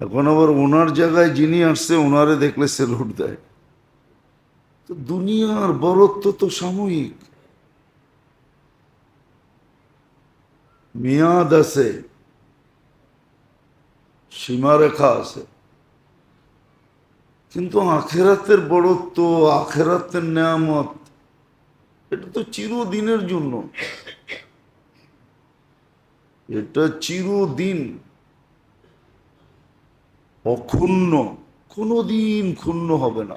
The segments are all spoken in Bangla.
এখন আবার ওনার জায়গায় যিনি আসছে ওনারে দেখলে সেলুট দেয়। তো দুনিয়ার বরত্ব তো সাময়িক, মেয়াদ আছে, সীমারেখা আছে। কিন্তু আখেরাতের বড়ত্ব, আখেরাতের নেয়ামত, এটা তো চিরদিনের জন্য, এটা চিরদিন অক্ষুণ্ণ, কোনোদিন ক্ষুণ্ণ হবে না।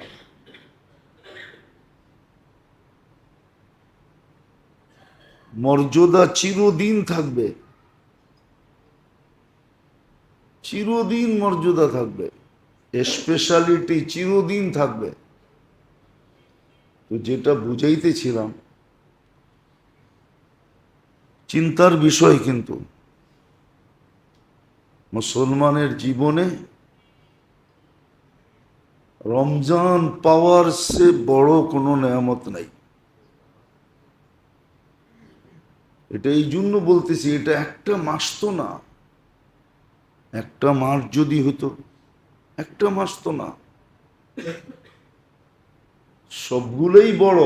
মর্যাদা চিরদিন থাকবে, চিরদিন মর্যাদা থাকবে, স্পেশালিটি চিরদিন থাকবে। তো যেটা বুঝাইতেছিলাম, চিন্তার বিষয় কিন্তু মুসলমানের জীবনে রমজান পাওয়ার সে বড় কোনো নেয়ামত নাই। এটা এই জন্য বলতেছি, এটা একটা মাস তো না। একটা মাস যদি হতো, একটা মাস তো না। সবগুলোই বড়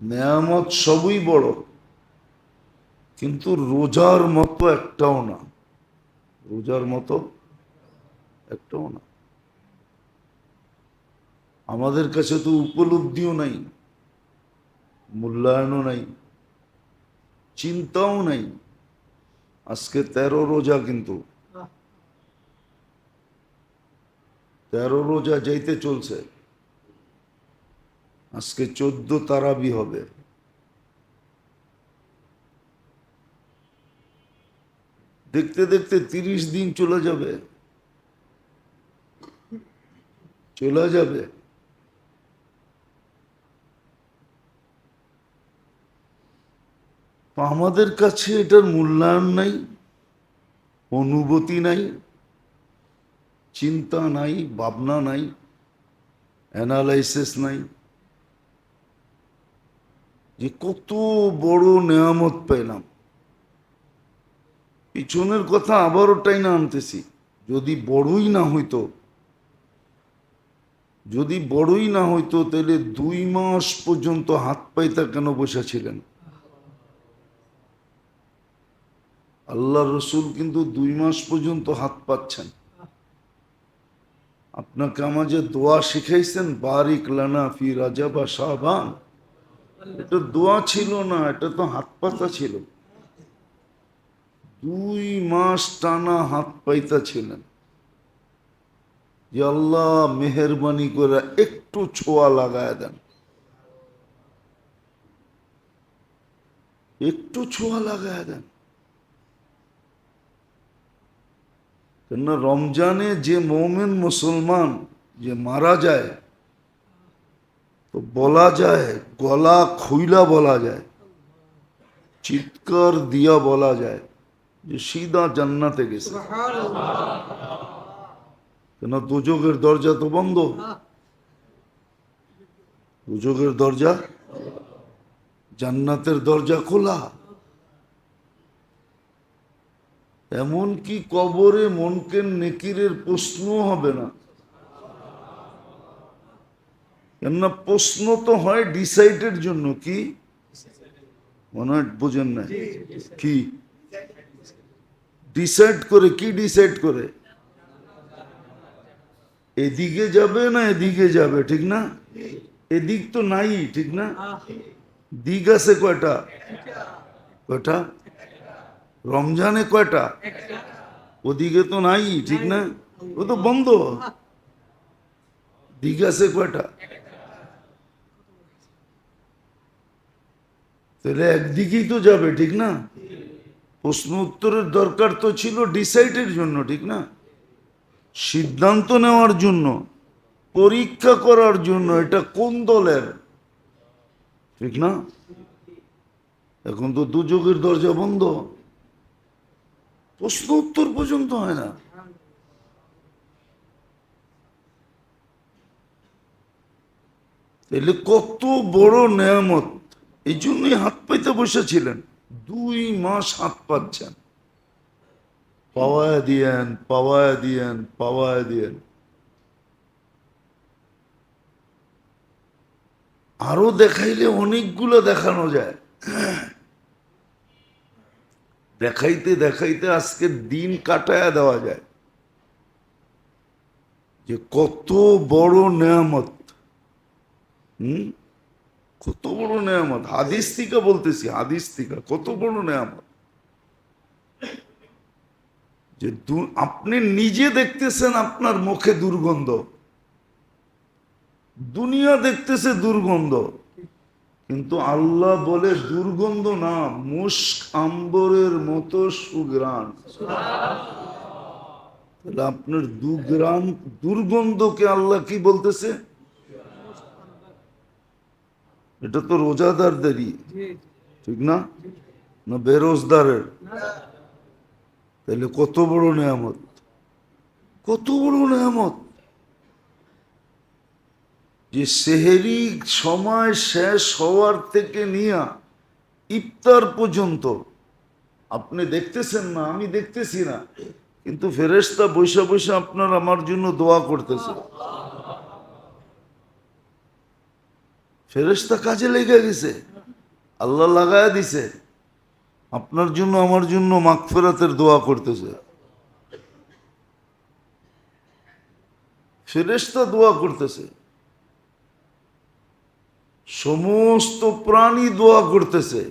নেয়ামত, সবই বড়, কিন্তু রোজার মতো একটাও না, রোজার মতো একটাও না। আমাদের কাছে তো উপলব্ধিও নাই, মূল্যায়নও নাই, চিন্তাও নাই। আজকে 13 রোজা, কিন্তু 13 রোজা যাইতে চলছে। আজকে 14 তারাবি হবে। দেখতে দেখতে 30 দিন চলে যাবে, চলে যাবে। আমাদের কাছে এটার মূল্যায়ন নাই, অনুভূতি নাই, চিন্তা নাই, ভাবনা নাই, অ্যানালাইসিস নাই, যে কত বড় নেয়ামত পেলাম। পিছনের কথা আবারও টাইনা আনতেছি। যদি বড়ই না হইতো, যদি বড়ই না হইতো, তাহলে 2 মাস পর্যন্ত হাত পাইতা কেন বসেছিলেন? আল্লাহ রসুল কিন্তু 2 মাস পর্যন্ত হাত পাচ্ছেন। আপনাকে আমাকে দোয়া শিখাইছেন, বারিক লানা ফি রাজাব বা শাবান। এটা দোয়া ছিল না, এটা তো হাত পাতা ছিল। 2 মাস টানা হাত পাইতা ছিলেন যে আল্লাহ মেহরবানি করে একটু ছোঁয়া লাগায় দেন, একটু ছোঁয়া লাগায় দেন। কেন রমজানে যে মোমেন মুসলমান যে মারা যায়, তো বলা যায়, গলা খুইলা বলা যায়, চিৎকার দিয়া বলা যায় যে সিধা জান্নাতে গেছে। কেন দুজকের দরজা তো বন্ধ, দুজকের দরজা, জান্নাতের দরজা খোলা। এমনকি কবরে মুনকার নেকিরের প্রশ্ন হবে না। কেননা প্রশ্ন তো হয় ডিসাইডের জন্য। কি মনে হয় বোঝেন না? কি ডিসাইড করে? কি ডিসাইড করে? এদিকে যাবে না এদিকে যাবে, ঠিক না? এদিক তো নাই, ঠিক না? দিক আছে কয়টা? কয়টা? রমজানে কয়টা? ওদিকে তো নাই, ঠিক না? ও তো বন্ধ। দিক আছে কয়টা? তাহলে একদিকেই তো যাবে, ঠিক না? প্রশ্ন উত্তরের দরকার তো ছিল ডিসাইডের জন্য, ঠিক না? সিদ্ধান্ত নেওয়ার জন্য, পরীক্ষা করার জন্য এটা কোন দলের, ঠিক না? এখন তো দুযোগের দরজা বন্ধ, প্রশ্ন উত্তর পর্যন্ত হয় না। তাহলে কত বড় নেয়ামত! এই জন্যই হাত পাইতে বসেছিলেন। 2 মাস হাত পাচ্ছেন। পাওয়ায় দিয়েন, পাওয়ায় দিয়েন, পাওয়ায় দিয়েন। আরো দেখাইলে অনেকগুলো দেখানো যায়। দেখাইতে দেখাইতে আজকে দিন কাটায়া দেওয়া যায় যে কত বড় নেয়ামত। হুম, কত বড় নেয়ামত। হাদিস থেকে বলতেছি, হাদিস থেকে কত বড় নেয়ামত যে আপনি নিজে দেখতেছেন আপনার মুখে দুর্গন্ধ, দুনিয়া দেখতেছে দুর্গন্ধ, কিন্তু আল্লাহ বলে দুর্গন্ধ না, মুস্ক আম্বরের মতো সুঘ্রাণ। তাহলে আপনার দুর্গন্ধকে আল্লাহ কি বলতেছে? এটা তো রোজাদারদেরই, ঠিক না? না বেরোজদারের? তাহলে কত বড় নেয়ামত, কত বড় নেয়ামত যে সেহেরি সময় শেষ হওয়ার থেকে নিয়ে ইফতার পর্যন্ত আপনি দেখতেছেন না, আমি দেখতেছি না, কিন্তু ফেরেশতা বৈশা বৈশা আপনার আমার জন্য দোয়া করতেছে। ফেরেশতা কাজে লেগে গেছে, আল্লাহ লাগায়া দিছে, আপনার জন্য আমার জন্য মাগফিরাতের দোয়া করতেছে। ফেরেশতা দোয়া করতেছে, সমস্ত প্রাণী দোয়া করতেছে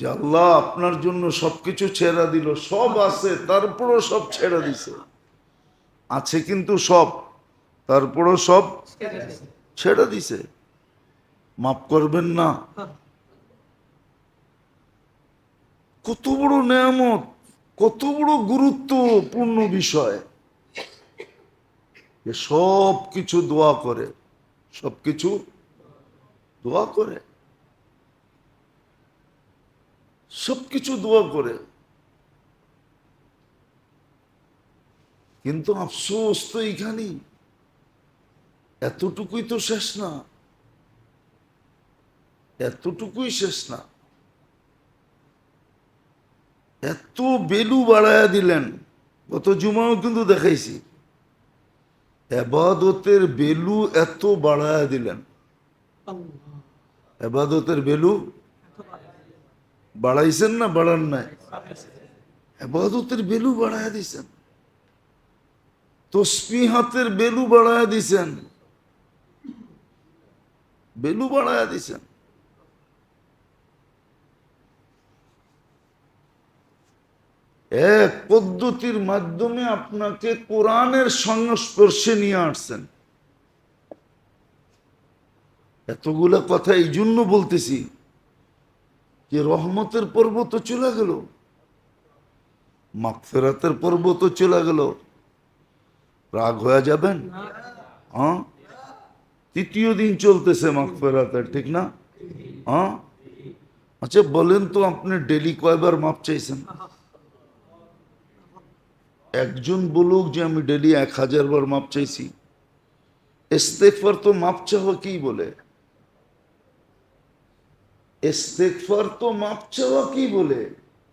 যে আল্লাহ আপনার জন্য সবকিছু ছেড়া দিল। সব আছে তারপরও সব ছেড়া দিছে, আছে কিন্তু সব, তারপরও সব ছেড়ে দিছে। মাফ করবেন না? কত বড় নেয়ামত, কত বড় গুরুত্বপূর্ণ বিষয় যে সব কিছু দোয়া করে, সব কিছু দোয়া করে, সবকিছু দোয়া করে। কিন্তু আফসোস তো এইখানেই, এতটুকুই তো শেষ না, এতটুকুই শেষ না, এত বেলু বাড়ায়া দিলেন। গত জুমাও কিন্তু দেখাইছি, এবাদতের বেলু এত বাড়ায়া দিলেন। এবাদতের বেলু বাড়াইছেন না বাড়ান নাই? এবাদতের বেলু বাড়ায়া দিছেন, তসবিহাতের বেলু বাড়ায়া দিছেন, বেলু বাড়ায়া দিছেন। এক পদ্ধতির মাধ্যমে আপনাকে কোরআনের সংস্পর্শে নিয়ে আসছেন। এতগুলা কথা এই জন্য বলতেছি যে রহমতের পর্ব তো চলে গেল, মাগফিরাতের পর্ব তো চলে গেল, রাগ হয়ে যাবেন? হ্যাঁ, তৃতীয় দিন চলতেছে মাগফিরাতের, ঠিক না? হ্যাঁ, আচ্ছা বলেন তো আপনি ডেলি কয়বার মাপ চাইছেন? একজন বলুক যে আমি ডেলি 1000 বার মাপ চাইছি। ইস্তেগফার তো মাপ চাওয়া কি বলে? ইস্তেগফার তো মাপ চাওয়া কি বলে?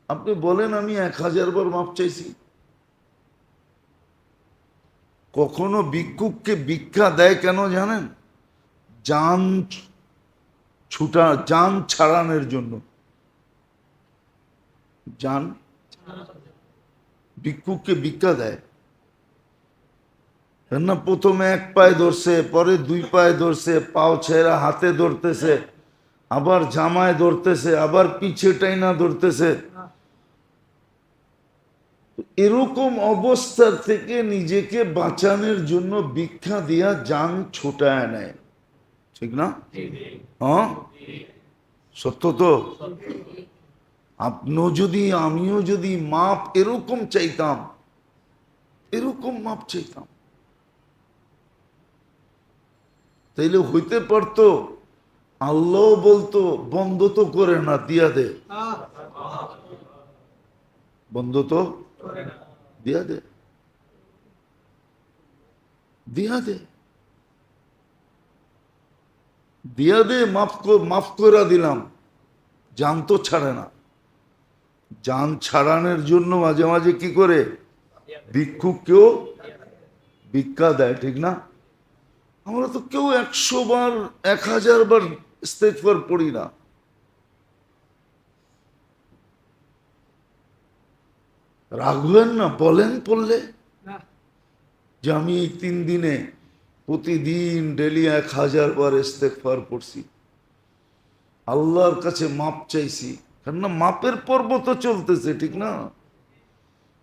আপনি বলেন আমি 1000 বার মাপ চাইছি। কখনো ভিক্ষুককে ভিক্ষা দেয় কেন জানেন? জান জান ছাড়ানোর জন্য। জান, ভিক্ষুককে ভিক্ষা দেয় না, প্রথমে এক পায়ে ধরছে, পরে 2 পায়ে ধরছে, পাও ছেঁড়া হাতে ধরতেছে, আবার জামায় ধরতেছে, আবার পিছে টাইনা ধরতেছে। এরকম অবস্থার থেকে নিজেকে বাঁচানোর জন্য ভিক্ষা দিয়া জান ছুটায় নেয়, ঠিক না? হ্যাঁ, সত্য তো। আপনিও যদি আমিও যদি মাপ এরকম চাইতাম, এরকম মাপ চাইতাম, তাইলে হইতে পারতো আল্লাহ বলতো বন্ধ তো করে না, দিয়া দে, বন্ধ তো দিয়া দে, দিয়া দে, দিয়া দে, মাফ করে দিলাম, জান তো ছাড়ে না। যান ছাড়ানোর জন্য মাঝে মাঝে কি করে ভিক্ষুককেও ভিক্ষা দেয়, ঠিক না? আমরা তো কেউ 100 বার 1000 বার ইস্তেগফার পড়ি না। রাগ হবেন না, বলেন পড়লে যে আমি এই 3 দিনে প্রতিদিন ডেলি 1000 বার ইস্তেগফার পড়ছি, আল্লাহর কাছে মাপ চাইছি। কেননা মাপের পর্ব তো চলতেছে, ঠিক না?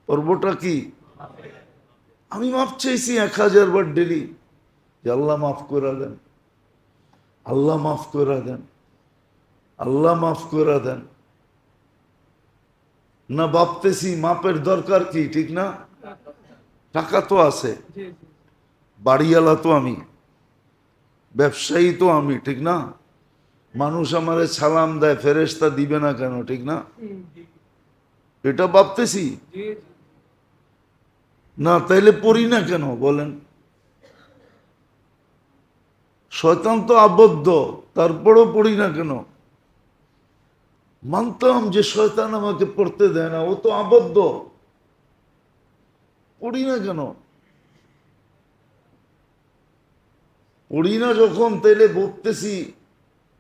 পর্বটা কি? আমি মাপ চাইছি 1000 বার ডেলি, যে আল্লাহ মাফ করে দেন, আল্লাহ মাফ করে দেন, আল্লাহ মাফ করে দেন। না ভাবতেছি মাপের দরকার কি, ঠিক না? টাকা তো আছে, বাড়িওয়ালা তো আমি, ব্যবসায়ী তো আমি, ঠিক না? মানুষ আমারে সালাম দেয়, ফেরেশতা দিবে না কেন, ঠিক না? এটা ভাবতেছি না, তাইলে পড়ি না কেন বলেন? শয়তান তো আবদ্ধ, তারপরও পড়ি না কেন? মানতাম যে শয়তান আমাকে পড়তে দেয় না, ও তো আবদ্ধ, পড়ি না কেন? পড়ি না যখন, তাইলে ভাবতেছি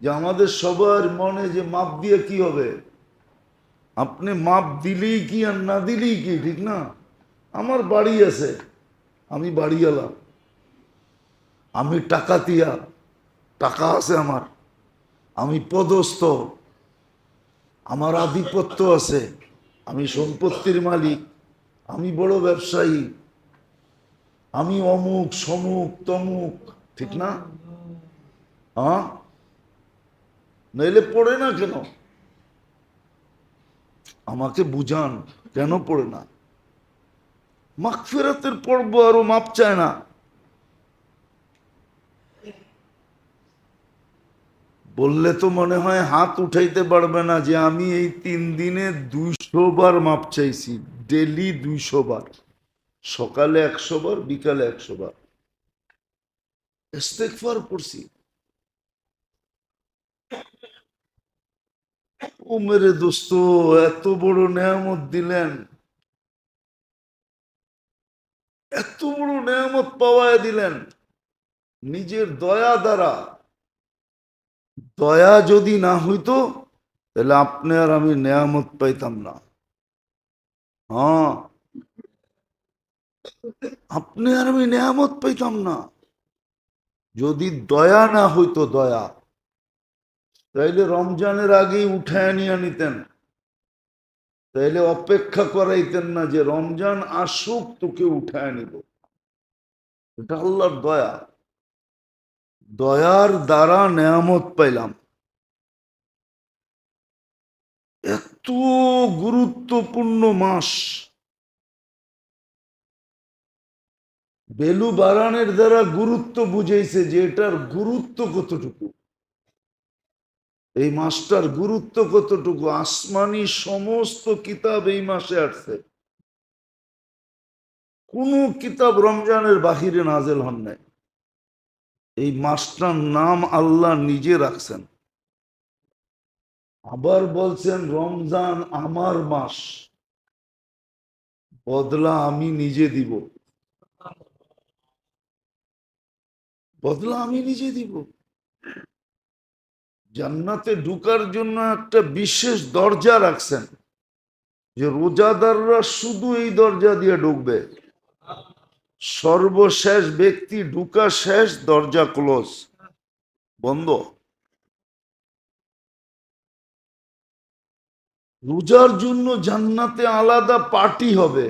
যে আমাদের সবার মনে যে মাপ দিয়ে কি হবে? আপনি মাপ দিলেই কি আর না দিলেই কি, ঠিক না? আমার বাড়ি আছে, আমি বাড়িওয়ালা, আমি টাকাতিয়া, টাকা আছে আমার, আমি পদস্থ, আমার আধিপত্য আছে, আমি সম্পত্তির মালিক, আমি বড় ব্যবসায়ী, আমি অমুক সমুক তমুক, ঠিক না? হ্যাঁ, নইলে পড়ে না কেন? আমাকে বুঝান কেন পড়ে না? মাগফিরাতের পর্ব আরো মাপ চায় না। বললে তো মনে হয় হাত উঠাইতে পারবে না যে আমি এই 3 দিনে 200 বার মাপ চাইছি, ডেলি 200 বার, সকালে 100 বার, বিকালে 100 বার ইস্তেগফার পড়ছি। ও মেরে দোস্ত, এত বড় নেয়ামত দিলেন, এত বড় নেয়ামত পাওয়ায় দিলেন নিজের দয়া দ্বারা। দয়া যদি না হইতো তাহলে আপনি আর আমি নেয়ামত পাইতাম না। হ্যাঁ, আপনি আর আমি নেয়ামত পাইতাম না যদি দয়া না হইতো। দয়া, তাইলে রমজানের আগেই উঠায় নিয়ে নিতেন, তাইলে অপেক্ষা করাইতেন না যে রমজান আসুক তোকে উঠায় নিব। এটা আল্লাহর দয়া, দয়ার দ্বারা নেয়ামত পাইলাম। এত গুরুত্বপূর্ণ মাস, বেলু বারানের দ্বারা গুরুত্ব বুঝাইছে যে এটার গুরুত্ব কতটুকু, এই মাসটার গুরুত্ব কতটুকু। আসমানি সমস্ত কিতাব এই মাসে আসছে, কোন কিতাব রমজানের বাহিরে নাজেল হন নাই। এই মাসটার নাম আল্লাহ নিজে রাখছেন, আবার বলছেন রমজান আমার মাস, বদলা আমি নিজে দিব, বদলা আমি নিজে দিব। জান্নাতে ঢুকার জন্য একটা বিশেষ দরজা রাখছেন, যে রোজাদাররা শুধু এই দরজা দিয়ে ঢুকবে, সর্বশেষ ব্যক্তি ঢুকা শেষ, দরজা ক্লোজ, বন্ধ। রোজার জন্য জান্নাতে আলাদা পার্টি হবে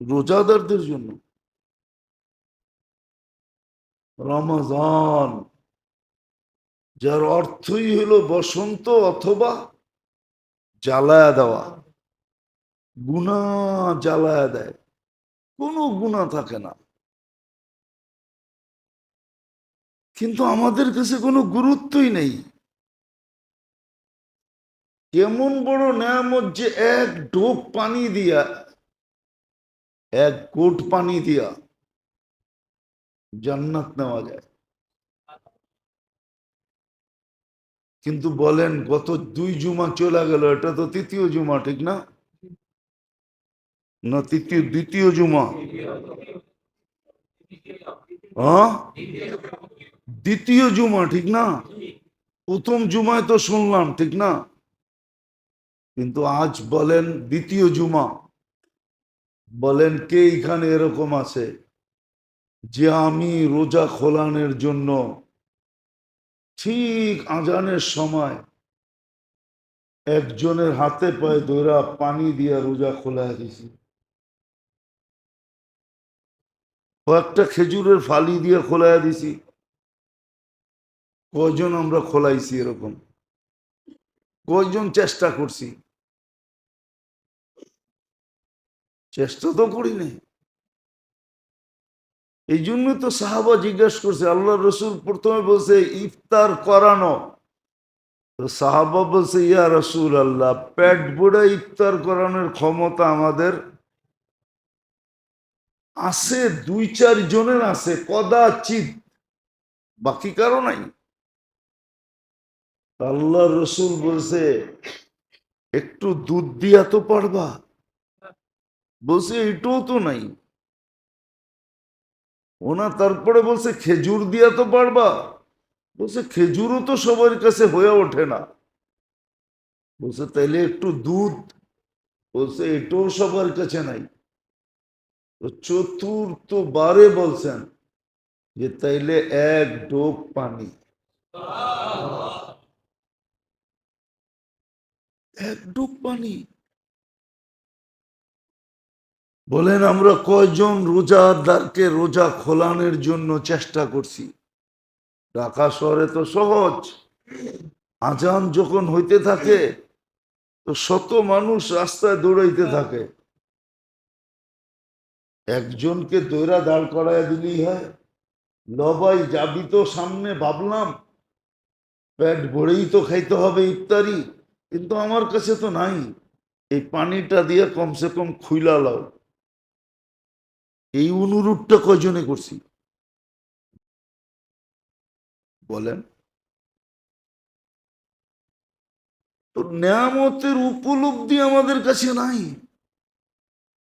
রোজাদারদের জন্য। রমজান, যার অর্থই হলো বসন্ত অথবা জ্বালায়া দেওয়া, গুনাহ জ্বালায়া দেয়, কোনো গুনাহ থাকে না। কিন্তু আমাদের কাছে কোনো গুরুত্বই নেই। কেমন বড় নেয়ামত যে এক ঢোক পানি দিয়া, এক কোট পানি দিয়া জান্নাত নেওয়া যায়। কিন্তু বলেন গত 2 জুমা চলে গেল, এটা তো তৃতীয় জুমা, ঠিক না? না দ্বিতীয় জুমা? হ্যাঁ, দ্বিতীয় জুমা, ঠিক না? প্রথম জুমায় তো শুনলাম, ঠিক না? কিন্তু আজ বলেন দ্বিতীয় জুমা। বলেন কে এখানে এরকম আছে যে আমি রোজা খোলানোর জন্য ঠিক আজানের সময় একজনের হাতে পায়ে ধরা পানি দিয়া রোজা খোলা দিছি, কয়েকটা খেজুরের ফালি দিয়ে খোলা দিছি? কয়জন আমরা খোলাইছি এরকম? কয়জন চেষ্টা করছি? চেষ্টা তো করি নাই। এই জন্য তো সাহাবা জিজ্ঞাসা করছে, আল্লাহ রসুল প্রথমে বলছে ইফতার করানো, তো সাহাবা বলছে ইয়া রসুল আল্লাহ, পেট ভরে ইফতার করানোর ক্ষমতা আমাদের আছে, 2-4 জনের আছে, কদাচিৎ, বাকি কারো নাই। আল্লাহ রসুল বলছে একটু দুধ দিয়া তো পারবা? বলছে এটাও তো নাই। ওনা তারপরে বলছে খেজুর দিয়া তো পারবা? বলছে খেজুরও তো সবার কাছে হয়ে ওঠে না। বলছে তাইলে একটু দুধ? বলছে এটাও সবার কাছে নাই। তো চতুর্থ বারে বলছেন যে তাইলে এক ডোব পানি, এক ডোব পানি। বলেন আমরা কয়জন রোজাদারকে রোজা খোলানোর জন্য চেষ্টা করছি? ঢাকা শহরে তো সহজ, আজান যখন হইতে থাকে তো শত মানুষ রাস্তায় দৌড়াইতে থাকে, একজনকে দৌড়া দাঁড় করাইয়া দিলেই হয়। লবাই যাবি তো সামনে, ভাবলাম পেট ভরেই তো খাইতে হবে ইফতারি, কিন্তু আমার কাছে তো নাই, এই পানিটা দিয়ে কমসে কম খুইলা লাও। এই অনুরোধটা কয়জনে করছি বলেন? তো নেয়ামতের উপলব্ধি আমাদের কাছে নাই।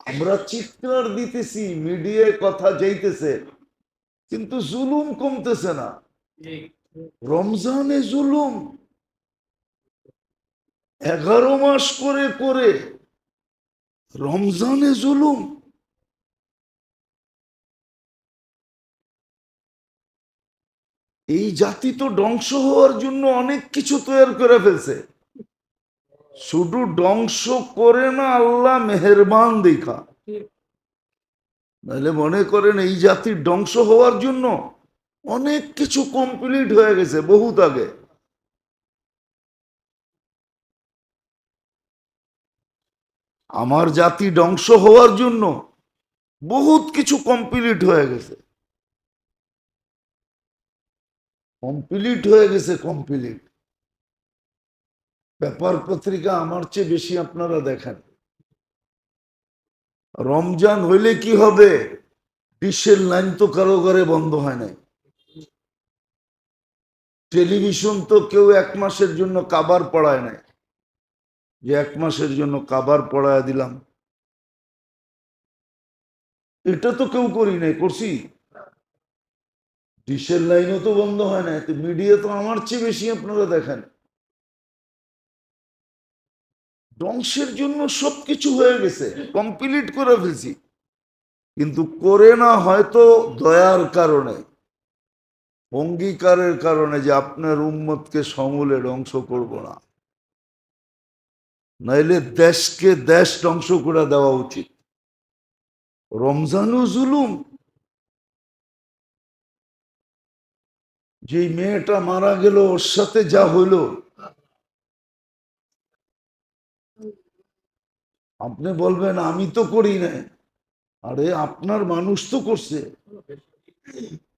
আমরা চিৎকার দিতেছি, মিডিয়ায় কথা যাইতেছে, কিন্তু জুলুম কমতেছে না। রমজানে জুলুম 11 মাস করে করে, রমজানে জুলুম। এই জাতি তো ধ্বংস হওয়ার জন্য অনেক কিছু তৈরি করে ফেলছে, শুধু ধ্বংস করে না, আল্লাহ মেহেরবান দেখা। নাহলে মনে করেন এই জাতির ধ্বংস হওয়ার জন্য অনেক কিছু কমপ্লিট হয়ে গেছে বহুত আগে। আমার জাতি ধ্বংস হওয়ার জন্য বহুত কিছু কমপ্লিট হয়ে গেছে, কমপ্লিট হয়ে গেছে, কমপ্লিট। পেপার পত্রিকা আমার চেয়ে বেশি আপনারা দেখেন। রমজান হইলে কি হবে? ডিশের লাইন তো কারো ঘরে বন্ধ হয় নাই। টেলিভিশন তো কেউ 1 মাসের জন্য কাবার পড়ায় নাই, যে 1 মাসের জন্য কাবার পড়ায় দিলাম, এটা তো কেউ করি নাই, করছি? ডিশের লাইনও তো বন্ধ হয় না, মিডিয়া তো আমার চেয়ে বেশি আপনারা দেখেন। ধ্বংসের জন্য সবকিছু হয়ে গেছে, কমপ্লিট করে ফেলছি, কিন্তু করে না হয়তো দয়ার কারণে, অঙ্গীকারের কারণে যে আপনার উম্মতকে সমূলে ধ্বংস করব না, নাইলে দেশকে দেশ ধ্বংস করে দেওয়া উচিত। রমজানও জুলুম। যে মেয়েটা মারা গেল, ওর সাথে যা হইল, আপনি বলবেন আমি তো করি নাই। আরে আপনার মানুষ তো করছে,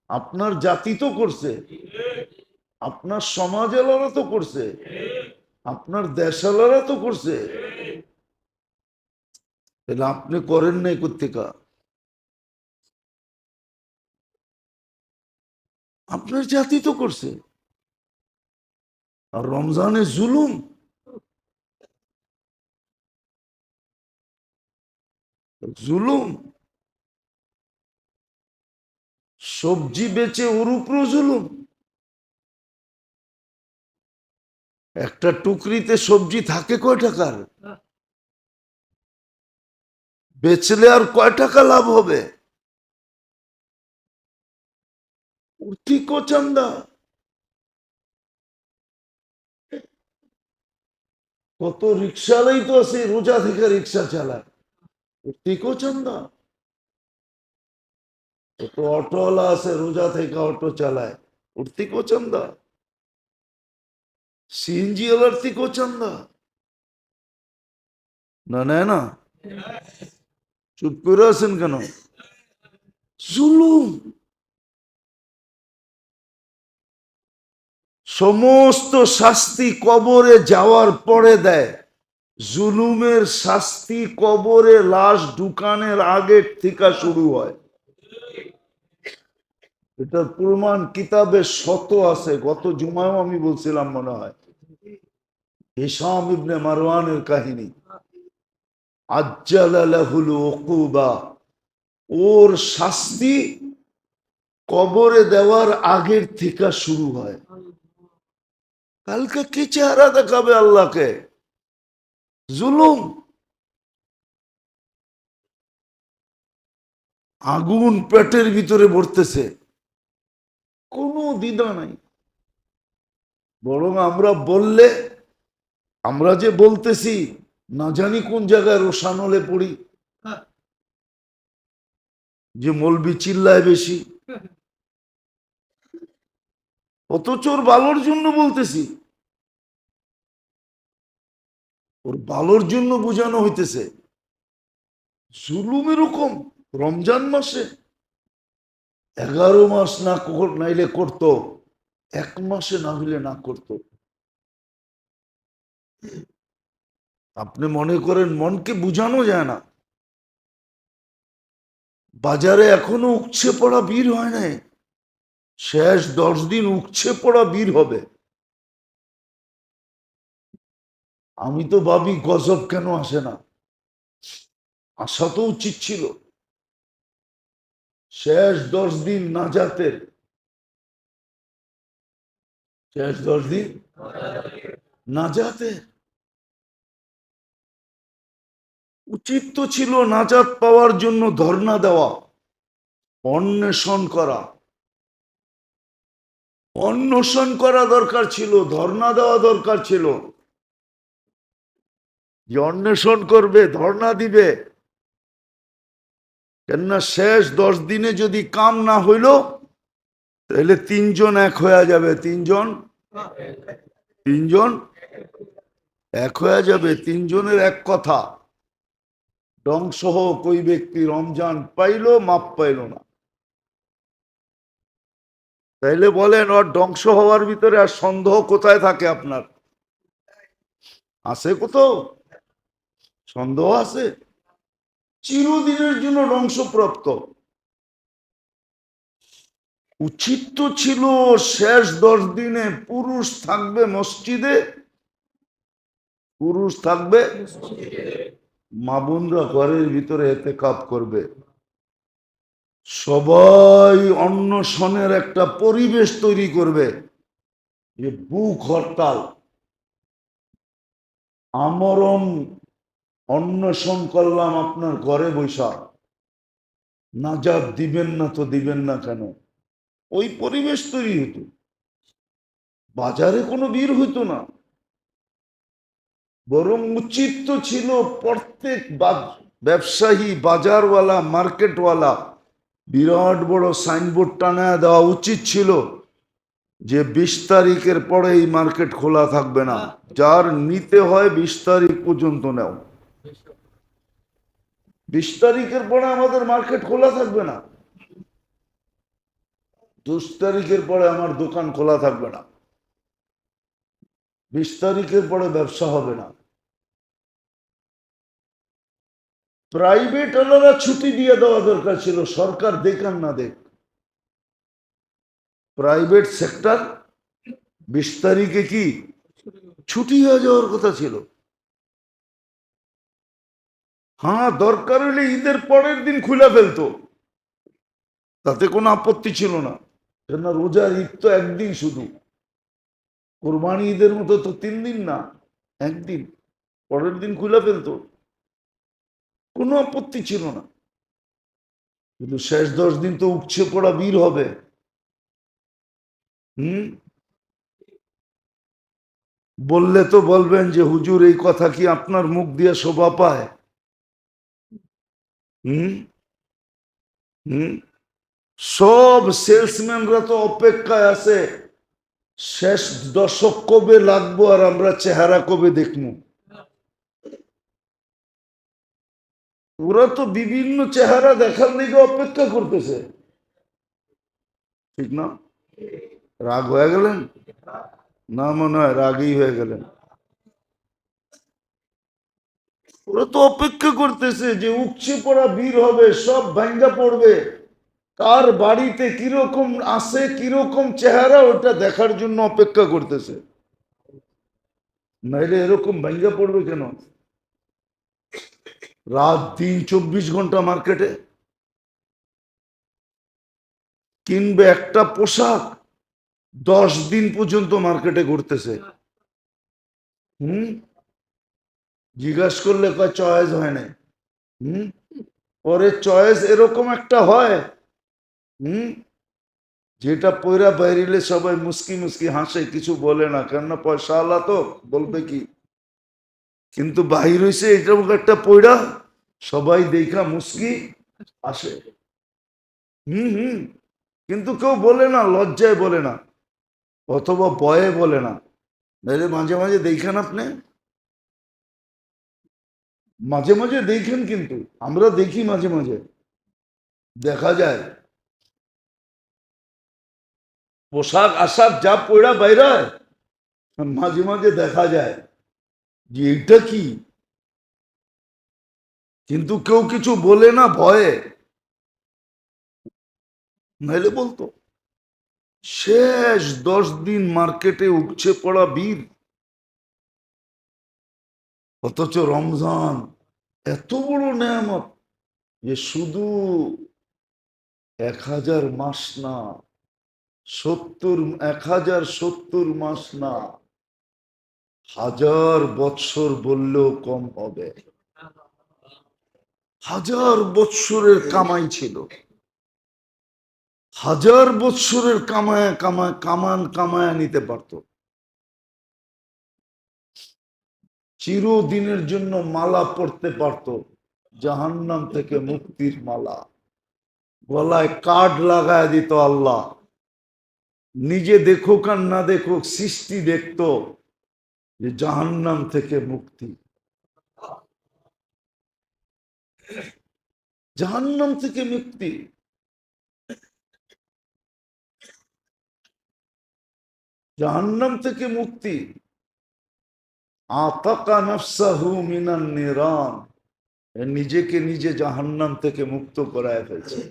আপনার জাতি তো করছে, আপনার সমাজেলারা তো করছে, আপনার দেশালারা তো করছে, তাহলে আপনি করেন নাই কোত্থেকা? আপনার জাতি তো করছে। আর রমজানে জুলুম। জুলুম, সবজি বেচে ওর উপরও জুলুম। একটা টুকরিতে সবজি থাকে কয় টাকার? বেচলে আর কয় টাকা লাভ হবে? উর্তিকো চান্দা। কত রিক্সাওয়ালাই তো আছে রোজা থেকে রিক্সা চালায়, উর্তিকো চান্দা। কত অটোওয়ালা আছে রোজা থেকে অটো চালায়, উর্তিকো চান্দা। সিএনজি ওয়ালার থেকেও চান্দা। না নেয় না? চুপ করে আছেন কেন? জুলুম। সমস্ত শাস্তি কবরে যাওয়ার পরে দেয়, জুলুমের শাস্তি কবরে লাশ ঢুকানোর আগের থেকে শুরু হয়। এটার প্রমাণ কিতাবে শত আছে, গত জুমায়ও আমি বলছিলাম মনে হয়, হিশাম ইবনে মারওয়ানের কাহিনী। আজ্জালা লাহুল উকুবা, ওর শাস্তি কবরে দেওয়ার আগের থেকে শুরু হয়। কালকে কি চেহারা দেখাবে আল্লাহকে? জুলুম। আগুন পেটের ভিতরে ভরতেছে, কোনো দ্বিধা নাই। বরং আমরা বললে, আমরা যে বলতেছি না জানি কোন জায়গায় রোশানলে পড়ি, যে মলবি চিল্লায় বেশি, অথচ ওর ভালোর জন্য বলতেছি, ওর ভালোর জন্য বোঝানো হইতেছে। জুলুম এরকম রমজান মাসে 11 মাস না নাইলে করতো, 1 মাসে না হইলে না করতো। আপনি মনে করেন মনকে বুঝানো যায় না? বাজারে এখনো উপচে পড়া বীর হয় নাই, শেষ 10 দিন উপচে পড়া বীর হবে। আমি তো ভাবি গজব কেন আসে না, আসা তো উচিত ছিল। শেষ 10 দিন নাজাতের, শেষ 10 দিন নাজাতের। উচিত তো ছিল নাজাত পাওয়ার জন্য ধর্ণা দেওয়া, অন্বেষণ করা, অন্বেষণ করা দরকার ছিল, ধর্ণা দেওয়া দরকার ছিল। যে অন্বেষণ করবে, ধর্ণা দিবে, কেননা শেষ 10 দিনে যদি কাম না হইল তাহলে 3 জন এক হয়ে যাবে, 3 জন এক হয়ে যাবে। 3 জনের এক কথা। ধ্বংস হোক ওই ব্যক্তি, রমজান পাইলো মাপ পাইল না। তাইলে বলেন ওর ধ্বংস হওয়ার ভিতরে আর সন্দেহ কোথায় থাকে আপনার? আছে কোথাও সন্দেহ? আছে? চিরদিনের জন্য ধ্বংসপ্রাপ্ত। উচিত তো ছিল শেষ 10 দিনে পুরুষ থাকবে মসজিদে, পুরুষ থাকবে, মা বোনরা ঘরের ভিতরে এতেকাফ করবে, সবাই অন্বেষণের একটা পরিবেশ তৈরি করবে। যে বুক হরতাল, আমরণ অন্বেষণ করলাম আপনার ঘরে বৈশা, নাজাত দিবেন না তো দিবেন না কেন? ওই পরিবেশ তৈরি হতো, বাজারে কোনো ভিড় হইতো না। বরং উচিত তো ছিল প্রত্যেক ব্যবসায়ী, বাজারওয়ালা, মার্কেটওয়ালা বিরাট বড় সাইনবোর্ড টানায় দেওয়া উচিত ছিল যে 20 তারিখের পরে এই মার্কেট খোলা থাকবে না, যার নিতে হয় 20 তারিখ পর্যন্ত নেও। 20 তারিখের পরে আমাদের মার্কেট খোলা থাকবে না, 10 তারিখের পরে আমার দোকান খোলা থাকবে না, 20 তারিখের পরে ব্যবসা হবে না। প্রাইভেট ওনারা ছুটি দিয়ে দেওয়া দরকার ছিল, সরকার দেখান না দেখ। প্রাইভেট সেক্টর 20 তারিখে কি ছুটি হয়ে যাওয়ার কথা ছিল। হ্যাঁ, দরকার হলে ঈদের পরের দিন খুলে ফেলতো, তাতে কোনো আপত্তি ছিল না। কেন, রোজার ঈদ তো একদিন শুধু, কোরবানি ঈদের মতো তো 3 দিন না, একদিন, পরের দিন খুলে ফেলতো, কোনো আপত্তি ছিল না। কিন্তু শেষ 10 দিন তো উপচে পড়া বীর হবে। হুম, বললে তো বলবেন যে হুজুর এই কথা কি আপনার মুখ দিয়ে শোভা পায়? হুম, হুম, সব সেলসম্যানরা তো অপেক্ষায় আছে, শেষ দশক কবে লাগবো আর আমরা চেহারা কবে দেখবো। ওরা তো বিভিন্ন চেহারা দেখার দিকে অপেক্ষা করতেছে, ঠিক না? রাগ হয়ে গেলেন? না, মনে হয় রাগই হয়ে গেলেন। ওরা তো অপেক্ষা করতেছে যে উপচে পড়া ভিড় হবে, সব ভাঙ্গা পড়বে, কার বাড়িতে কিরকম আছে, কিরকম চেহারা, ওটা দেখার জন্য অপেক্ষা করতেছে। নাইলে এরকম ভাঙ্গা পড়বে কেন? রাত দিন 24 ঘন্টা মার্কেটে, কিনবে একটা পোশাক, 10 দিন পর্যন্ত মার্কেটে ঘুরতেছে। হুম, জিজ্ঞাসা করলে কয় চয়েস হয় না। হুম, পরে চয়েস এরকম একটা হয়, হুম, যেটা পয়রা বাইরিলে সবাই মুস্কি মুস্কি হাসে, কিছু বলে না, কেননা পয়সা আলা তো, বলবে কি। কিন্তু বাহির হইছে এরকম একটা পয়রা, সবাই দেখা মুস্কি আসে। হুম, হুম, কিন্তু কেউ বলে না, লজ্জায় বলে না, অথবা ভয়ে বলে না। নাহলে মাঝে মাঝে দেখেন আপনি, মাঝে মাঝে দেখেন, কিন্তু আমরা দেখি মাঝে মাঝে, দেখা যায় পোশাক আশাক যা পয়রা বাইরায়, মাঝে মাঝে দেখা যায় যে এটা কি, কিন্তু কেউ কিছু বলে না ভয়ে, নাইলে বলতো। শেষ 10 দিন মার্কেটে উপচে পড়া ভিড়, অথচ রমজান এত বড় নেয়ামত যে শুধু 1000 মাস না, 1070 মাস না, 1000 বৎসর বললেও কম হবে। 1000 বৎসরের কামাই ছিল, 1000 বৎসরের কামায় কামায় কামায় নিতে পারতো। চিরদিনের জন্য মালা পড়তে পারতো, জাহান্নাম থেকে মুক্তির মালা, গলায় কার্ড লাগায় দিত আল্লাহ। নিজে দেখুক আর না দেখুক, সৃষ্টি দেখতো যে জাহান্নাম থেকে মুক্তি, জাহান্নাম থেকে মুক্তি, জাহান্নাম থেকে মুক্তি। আতাকা নাফসাহু মিনান নিরান, নিজেকে নিজে জাহান্নাম থেকে মুক্ত করায় ফেলছে।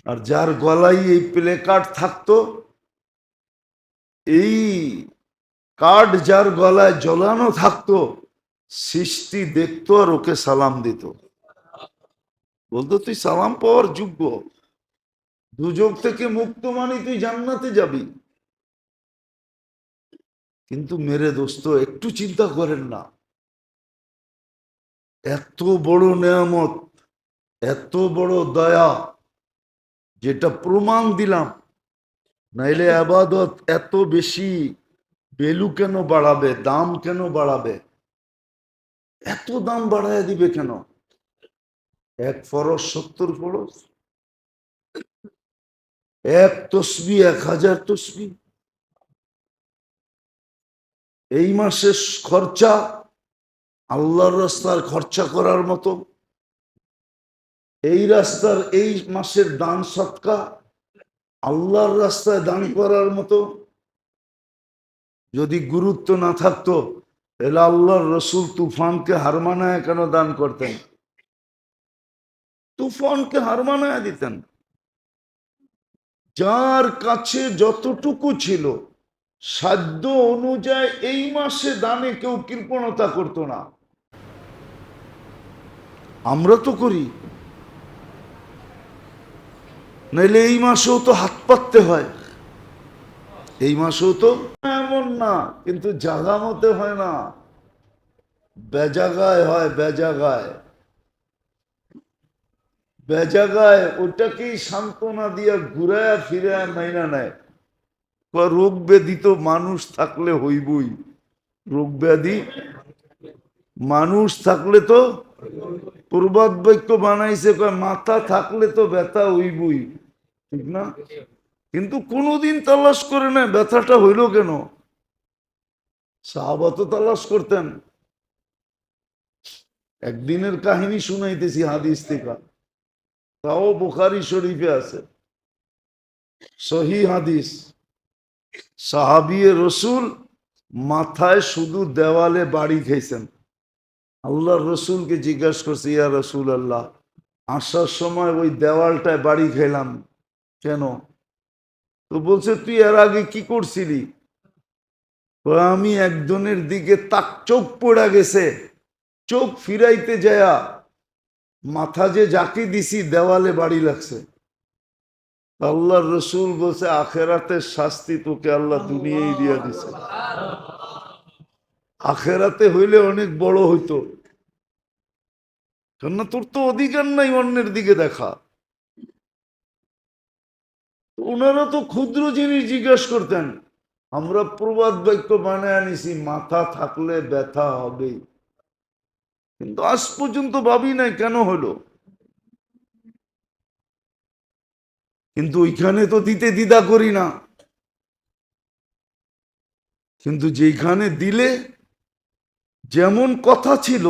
আর যার গলায় এই প্লে কার্ড থাকতো, এই কার্ড যার গলায় ঝোলানো থাকতো, সৃষ্টি দেখতো আর ওকে সালাম দিত, বলতো তুই সালাম পাওয়ার যোগ্য, দুজক থেকে মুক্ত মানে তুই জান্নাতে যাবি। কিন্তু মেরে দোস্ত একটু চিন্তা করেন না, এত বড় নেয়ামত, এত বড় দয়া, যেটা প্রমাণ দিলাম, নাইলে আবাদত এত বেশি ভ্যালু কেন বাড়াবে, দাম কেন বাড়াবে, এত দাম বাড়ায় দিবে কেন? এক ফরজ 70 ফরজ, এক তসবি 1000 তসবি, এই মাসের খরচা আল্লাহর রাস্তার খরচা করার মতো, এই রাস্তার এই মাসের দান সৎকা আল্লাহর রাস্তায় দান করার মতো। যদি গুরুত্ব না থাকতো, তাহলে আল্লাহর রসুল তুফানকে হার মানায় কেন দান করতেন? তুফানকে হার মানায় দিতেন। যার কাছে যতটুকু ছিল সাধ্য অনুযায়ী এই মাসে দানে কেউ কৃপণতা করতো না। আমরা তো করি, নাইলে এই মাসেও তো হাত পাততে হয়। এই মাসেও তো এমন না, কিন্তু জাগা মতে হয় না, বেজাগায় হয়, বেজাগায় বেজাগায় ওটাকেই সান্ত্বনা দিয়া ঘুরায়া ফিরায়া মাইনা নেয়। রোগ ব্যাধি তো মানুষ থাকলে হইবই, রোগ ব্যাধি মানুষ থাকলে তো, প্রবাদ বাক্য বানাইছে কয় মাথা থাকলে তো ব্যথা হইবই, ঠিক না? কিন্তু কোনোদিন তালাশ করে না ব্যথাটা হইল কেন। সাহাবা তো তালাশ করতেন। একদিনের কাহিনী শুনাইতেছি হাদিস থেকে, তাও বুখারী শরীফে আছে, সহি হাদিস। সাহাবিয়ে রসুল মাথায় শুধু দেওয়ালে বাড়ি খেয়েছেন। আল্লাহর রসুলকে জিজ্ঞাসা করছে, ইয়া রসুল আল্লাহ, আসার সময় ওই দেওয়ালটায় বাড়ি খেলাম কেন? তো বলছে, তুই এর আগে কি করছিলি? আমি একজনের দিকে তাক চোখ পড়া গেছে, চোখ ফিরাইতে যায়া মাথা যে জাকি দিছি দেওয়ালে বাড়ি লাগছে। আল্লাহর রসুল বলছে, আখেরাতের শাস্তি তোকে আল্লাহ দুনিয়ায় দিয়া দিছে, আখেরাতে হইলে অনেক বড় হইতো, কেননা তোর তো অধিকার নাই অন্যের দিকে দেখা। ওনারা তো ক্ষুদ্র জিনিস জিজ্ঞাসা করতেন, আমরা প্রবাদ বাক্য বানায় আনিছি মাথা থাকলে ব্যথা হবে, কিন্তু আজ পর্যন্ত ভাবি নাই কেন হলো। কিন্তু ওইখানে তো দিতে দ্বিধা করি না, কিন্তু যেখানে দিলে, যেমন কথা ছিল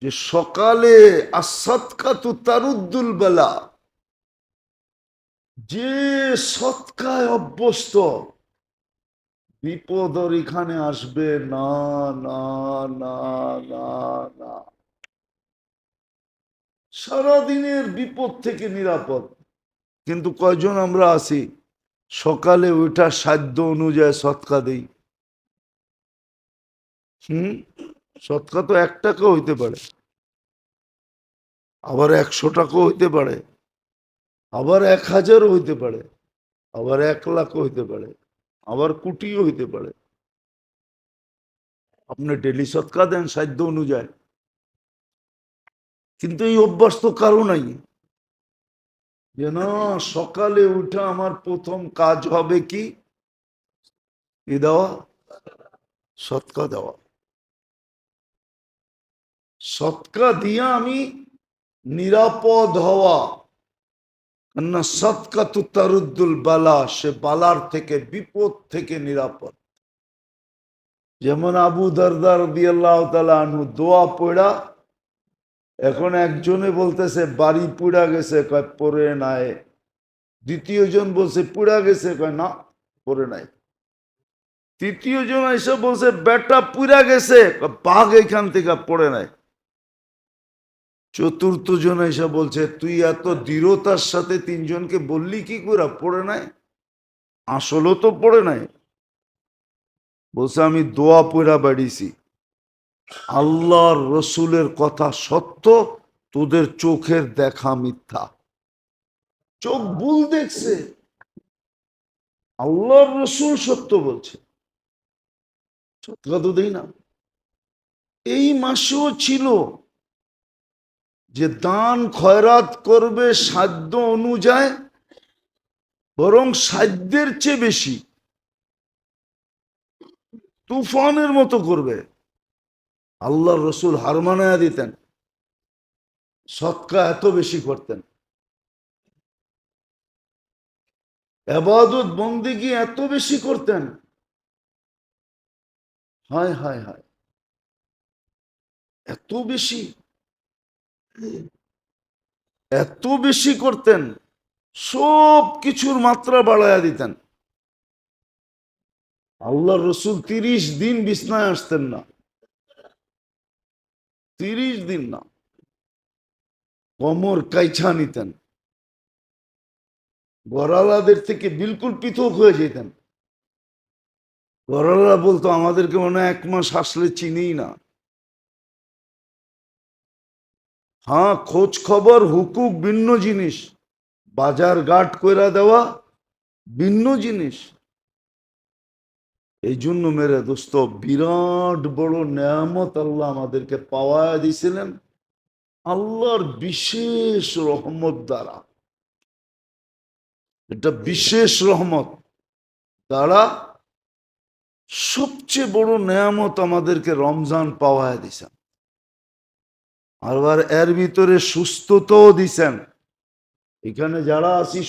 যে সকালে আসাদকাতু তারুদ্দুল বেলা, যে সৎকায় অভ্যস্ত বিপদ ওর এখানে আসবে না, না, না, না, না। সারাদিনের বিপদ থেকে নিরাপদ। কিন্তু কয়জন আমরা আছি সকালে ওইটা সাধ্য অনুযায়ী সৎকা দেই? সৎকা তো 1 টাকা হইতে পারে, আবার 100 টাকা হইতে পারে, আবার 1000 হইতে পারে, আবার 1 লাখ হইতে পারে, আবার কোটিও হইতে পারে। আপনি ডেলি সৎকা দেন সাধ্য অনুযায়ী, কিন্তু এই অভ্যাস তো কারো নাই যে না সকালে উঠে আমার প্রথম কাজ হবে কি দেওয়া, সৎকা দেওয়া। সৎকা দিয়া আমি নিরাপদ হওয়া, না সৎকা তু তারুদ্দুল বালা, সে বালার থেকে বিপদ থেকে নিরাপদ। যেমন আবু দারদা রাদিয়াল্লাহু তাআলা আনহু দোয়া পড়া, এখন একজনে বলতেছে বাড়ি পুড়া গেছে, কয় পড়ে নাই। দ্বিতীয় জন বলছে পুড়া গেছে, কয় না পড়ে নাই। তৃতীয় জন এসে বলছে বেটা পুড়া গেছে, বাঘ এখান থেকে পড়ে নাই। চতুর্থ জন এসে বলছে তুই এত দৃঢ়তার সাথে 3 জনকে বললি কি করে পড়ে নাই? আসলে তো পড়ে নাই। বলছে আমি দোয়া পড়া বাড়িছি, আল্লাহর রসুলের কথা সত্য, তোদের চোখের দেখা মিথ্যা। চোখ ভুল দেখছে, আল্লাহর রসুল সত্য বলছে, সত্যি তো দেই না। এই মাসেও ছিল যে দান খয়রাত করবে সাধ্য অনুযায়ী, বরং সাধ্যের চেয়ে বেশি তুফানের মতো করবে। আল্লাহর রসুল হার মানায়া দিতেন, সৎকা এত বেশি করতেন, ইবাদত বন্দেগী এত বেশি করতেন, হায় হায় হায়, এত বেশি, এত বেশি করতেন, সব কিছুর মাত্রা বাড়াইয়া দিতেন। আল্লাহর রসুল 30 দিন বিছনায় আসতেন না, 30 দিন না, কোমর কাইছা নিতেন, গড়ালাদের থেকে বিলকুল পৃথক হয়ে যেতেন। বড়রা বলতো আমাদেরকে মনে হয় 1 মাস আসলে চিনিই না। হ্যাঁ, খোঁজ খবর হুকুক ভিন্ন জিনিস, বাজার ঘাট কইরা দেওয়া ভিন্ন জিনিস। এই জন্য মেরে দোস্ত, বিরাট বড় নেয়ামত আল্লাহ আমাদেরকে পাওয়া দিয়েছিলেন আল্লাহর বিশেষ রহমত দ্বারা। এটা বিশেষ রহমত দ্বারা সবচেয়ে বড় নেয়ামত আমাদেরকে রমজান পাওয়া দিয়েছেন। আবার এর ভিতরে সুস্থতাও দিছেন। এখানে যারা আছি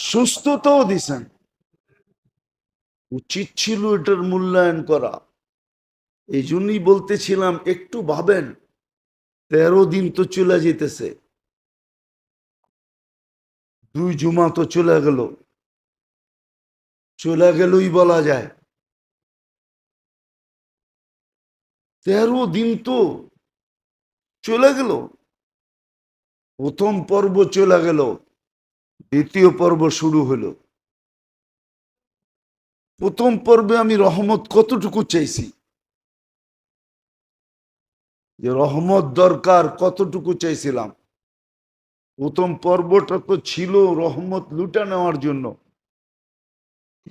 সুস্থতাও দিছেন। উচিত ছিল এটার মূল্যায়ন করা। এই জন্যই বলতেছিলাম, একটু ভাবেন, 13 দিন তো চলে যেতেছে, 2 জুমা তো চলে গেলই বলা যায়। 13 দিন তো চলে গেল। প্রথম পর্ব চলে গেল, দ্বিতীয় পর্ব শুরু হলো। প্রথম পর্বে আমি রহমত কতটুকু চাইছি, যে রহমত দরকার কতটুকু চাইছিলাম। প্রথম পর্বটা তো ছিল রহমত লুটা নেওয়ার জন্য।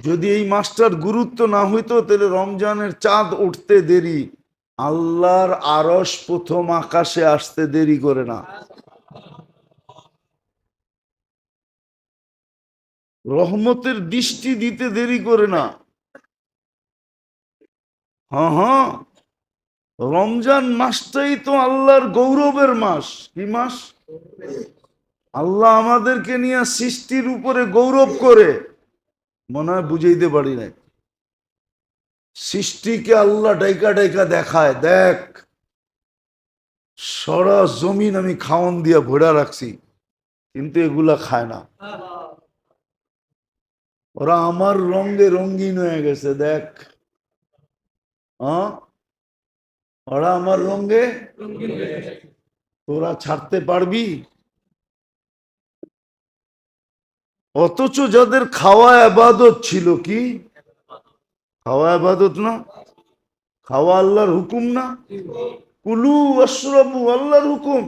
যদি এই মাসটার গুরুত্ব না হইতো তাহলে রমজানের চাঁদ উঠতে দেরি, আল্লাহর আরশ প্রথম আকাশে আসতে দেরি করে না। রহমতের দৃষ্টি দিতে দেরি করে না। হ্যাঁ হ্যাঁ, রমজান মাসটাই তো আল্লাহর গৌরবের মাস। কি মাস? আল্লাহ আমাদেরকে নিয়ে সৃষ্টির উপরে গৌরব করে। মনে হয় বুঝাইতে পারি নাই। সৃষ্টিকে আল্লাহ ডাইকা ডাইকা দেখায়, দেখ সারা জমিন আমি খাওয়ান দিয়া ভরা রাখছি, কিন্তু এগুলা খায় না। ওরা আমার রঙে রঙিন হয়ে গেছে, দেখ। হ্যাঁ, ওরা আমার রঙে, তোরা ছাড়তে পারবি? অথচ যাদের খাওয়া আবাদত ছিল, কি খাওয়া আবাদত না? খাওয়া আল্লাহর হুকুম না? কুলু আশরাবু আল্লাহর হুকুম।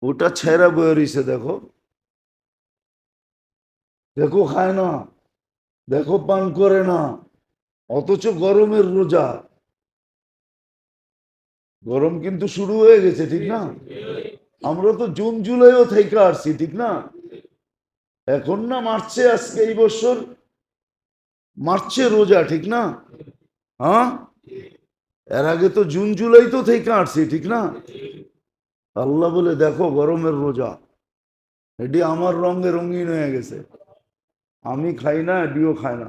ওটা ছেঁড়া বয়ে রইছে, দেখো দেখো, খায় না, দেখো পান করে না। অথচ গরমের রোজা, গরম কিন্তু শুরু হয়ে গেছে, ঠিক না? আমরা তো জুন জুলাইও থেকে আসছি, ঠিক না? এখন না মার্চে, আজকে এই বছর মার্চে রোজা, ঠিক না? হ্যাঁ, এর আগে তো জুন জুলাই তো থেকে আসছি, ঠিক না? আল্লাহ বলে দেখো গরমের রোজা, এটি আমার রঙে রঙিন হয়ে গেছে। আমি খাই না, এটিও খায় না।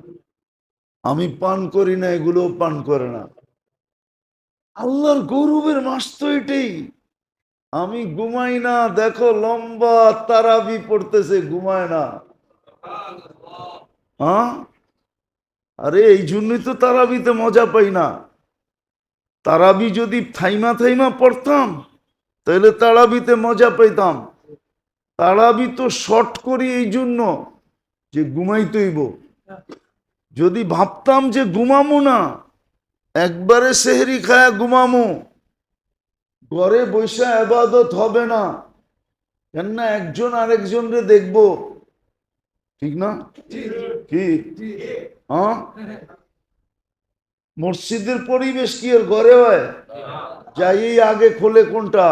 আমি পান করি না, এগুলোও পান করে না। আল্লাহর গৌরবের মাস তো এটাই। আমি ঘুমাই না, দেখো লম্বা তারাবি পড়তেছে, ঘুমায় না। হ্যাঁ, আরে এই জন্যই তো তারাবিতে মজা পাই না। তারাবি যদি থাইমা থাইমা পড়তাম তাহলে তারাবিতে মজা পেতাম। তারাবি তো শর্ট করি এই জন্য যে ঘুমাইতেইব। যদি ভাবতাম যে ঘুমামো না, একবারে সেহরি খায়া ঘুমামো, ঘরে বৈশা আবাদত হবে না, কেননা একজন আরেকজনকে দেখবো, ঠিক না? কি হ্যাঁ, মসজিদের পরিবেশ কি আর ঘরে হয়? যাই আগে খোলে কোনটা?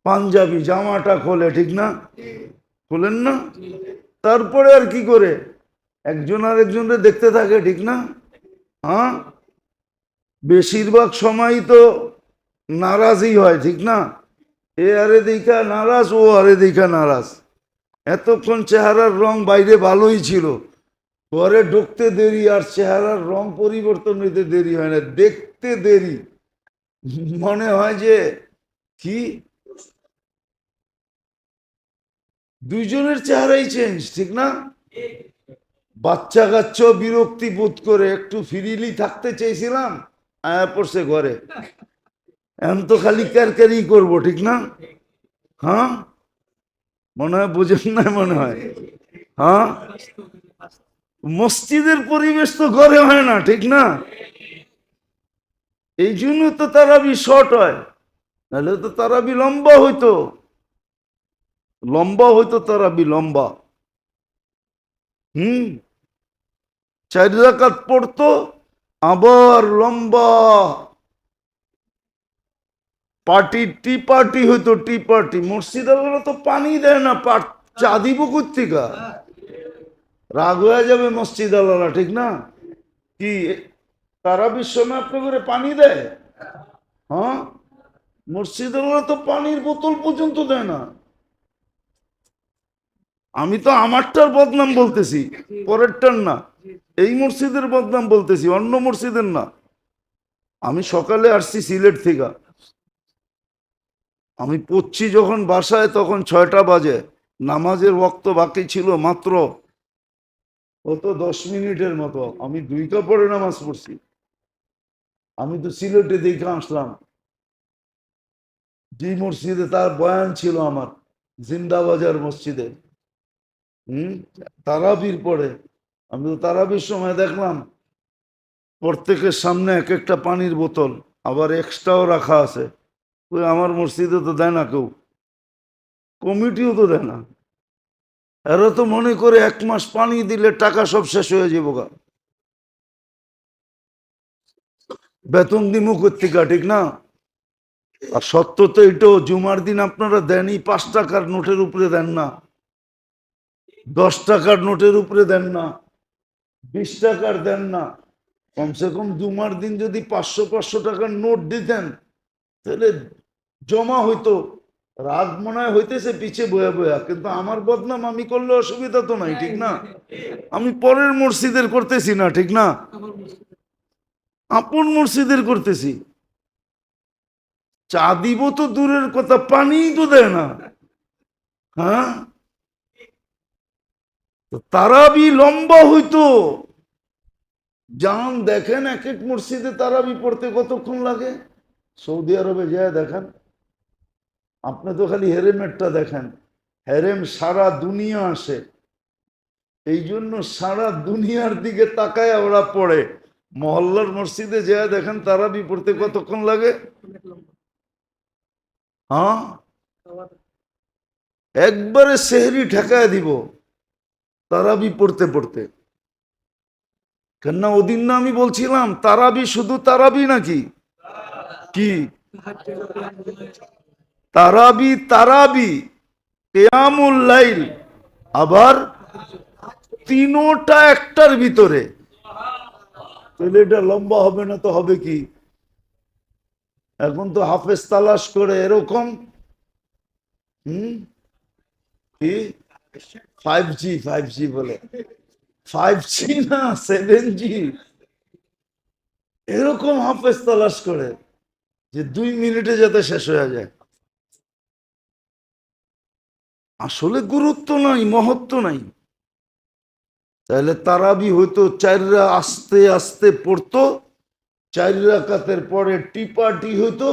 পাঞ্জাবি জামাটা খোলে, ঠিক না? খোলেন না? তারপরে আর কি করে? একজন আরেকজনকে দেখতে থাকে, ঠিক না? হ্যাঁ, বেশিরভাগ সময় তো নারাজই হয়, ঠিক না? এ আরে দেখা নারাজ, ও আরে দেখা নারাজ। এতক্ষণ চেহারার রং বাইরে ভালোই ছিল, ঘরে ঢুকতে দেরি আর চেহারার রং পরিবর্তন হইতে দেরি হয় না, দেখতে দেরি। মনে হয় যে কি দুইজনের চেহারাই চেঞ্জ, ঠিক না? বাচ্চা কাচ্চাও বিরক্তি বোধ করে, একটু ফ্রিলি থাকতে চেয়েছিলাম, আয়া পড়ছে ঘরে, এখন তো খালি ক্যারক্যারি করবো, ঠিক না? হ্যাঁ, মনে হয় বুঝেন না, মনে হয়। হ্যাঁ, মসজিদের পরিবেশ তো ঘরে হয় না, ঠিক না? এই জন্য তো তারাবি শর্ট হয়, নাহলে তো তারাবি লম্বা হইতো, লম্বা হইতো তারাবি লম্বা। হুম, 4 রাকাত পড়তো, আবার লম্বা পার্টি, টি পার্টি হইতো, টি পার্টি। মসজিদ তো পানি দেয় না, চা দিব কোত্থেকা? রাগ হয়ে যাবে মসজিদ আল্লাহরা, ঠিক না? কি তারাবির সময় আপনি করে পানি দেয়? হ্যাঁ, মসজিদ আল্লাহরা তো পানির বোতল পর্যন্ত দেয় না। আমি তো আমারটার বদনাম বলতেছি, পরেরটার না। এই মসজিদের বদনাম বলতেছি, অন্য মসজিদের না। আমি সকালে আসছি সিলেট থেকে, আমি পড়ছি যখন বাসায় তখন 6টা বাজে, নামাজের ওয়াক্ত বাকি ছিল মাত্র কত 10 মিনিটের মতো। আমি 2 পরে নামাজ পড়ছি। আমি তো সিলেটে দেখে আসলাম, যে মসজিদে তার বয়ান ছিল আমার, জিন্দাবাজার মসজিদে। হম, তারাবির পরে আমি তো তারাবির সময় দেখলাম প্রত্যেকের সামনে এক একটা পানির বোতল, আবার এক্সট্রাও রাখা আছে। ওই আমার মসজিদে তো দেয় না কেউ, কমিটিও তো দেয় না। এরা তো মনে করে 1 মাস পানি দিলে টাকা সব শেষ হয়ে যাবো গা, বেতন দিমু কর্তিকা, ঠিক না? আর সত্য তো এটাও, জুমার দিন আপনারা দেনই 5 টাকার নোটের উপরে দেন না, 10 টাকার নোটের উপরে দেন না, 20 টাকার দেন না। কমসে কম জুমার দিন যদি 500-500 টাকার নোট দিতেন, তাহলে জমা হইতো। রাগ মনে হয় হইতেছে পিছে বয়া বয়া, কিন্তু আমার বদনাম আমি করলে অসুবিধা তো নাই, ঠিক না? আমি পরের মসজিদের করতেছি না, ঠিক না? আপন মসজিদের করতেছি। চা দিব তো দূরের কথা, পানিই তো দেয় না। হ্যাঁ, তারাবি লম্বা হইতো। যান দেখেন এক এক মসজিদে তারাবি পড়তে কতক্ষণ লাগে। সৌদি আরবে যায় দেখেন, আপনি তো খালি হেরেমেরটা দেখেন, হেরেম সারা দুনিয়া আসে, এই জন্য সারা দুনিয়ার দিকে তাকায় ওরা পড়ে। মহল্লার মসজিদে যায় দেখেন তারাবি পড়তে কতক্ষণ লাগে। হ্যাঁ, একবারে সেহরি ঠেকায় দিব তারাবি পড়তে পড়তে। কেননা ওদিন না আমি বলছিলাম তারাবি শুধু তারাবি নাকি? কি তারাবি? তারাবি কিয়ামুল লাইল, আবার তিনোটা একটার ভিতরে। তাহলে এটা লম্বা হবে না তো হবে কি? এখন তো হাফেজ তালাশ করে এরকম। হুম, কি 5G? 5G বলে, 5G না 7G। এরকম হাফেজ তালাশ করে যে 2 মিনিটে যাতে শেষ হয়ে যায়। আসলে গুরুত্ব নাই, মহত্ব নাই। তাহলে তারাবি হইতো 4 আস্তে আস্তে পড়তো, 4 রাকাতের পরে টিপাটি হইতো,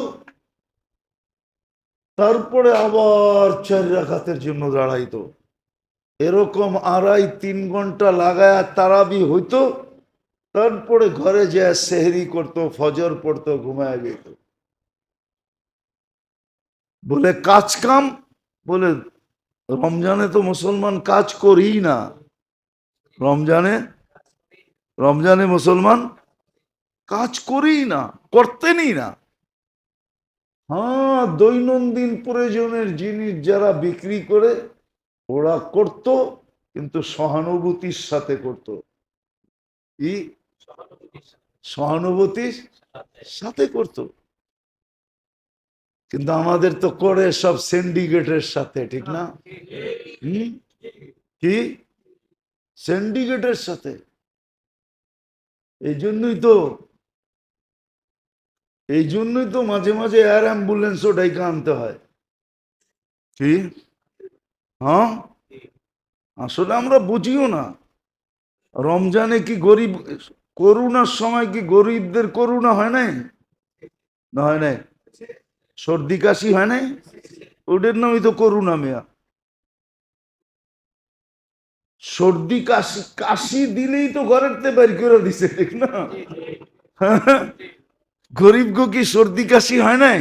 তারপরে আবার 4 রাকাতের জন্য দাঁড়াইতো। এরকম 2.5-3 ঘন্টা লাগায় তারাবি হইতো। তারপরে ঘরে যে সেহরি করতো, ফজর পড়তো, ঘুমায় যেত। বলে কাজ কাম, বলে রমজানে তো মুসলমান কাজ করি না। রমজানে, রমজানে মুসলমান কাজ করি না, করতেনই না। হ্যাঁ, দৈনন্দিন প্রয়োজনের জিনিস যারা বিক্রি করে ওরা করত, কিন্তু সহানুভূতির সাথে করত। কি সহানুভূতির সাথে করত? কিন্তু আমাদের তো করে সব সিন্ডিকেটের সাথে, ঠিক না? হম, কি সিন্ডিকেটের সাথে। এই জন্যই তো, এই জন্যই তো মাঝে মাঝে এয়ার অ্যাম্বুলেন্সও ডাইকা আনতে হয়। কি? হ্যাঁ, আসলে আমরা বুঝিও না। রমজানে কি গরিব, করোনার সময় কি গরিবদের করোনা হয় নাই? না হয় নাই? সর্দি কাশি হয় নাই? ওদের নামই তো করোনা মেয়া। সর্দি কাশি কাশি দিলেই তো ঘরের তে বের করে দিছে, ঠিক না? গরিব গো কি সর্দি কাশি হয় নাই?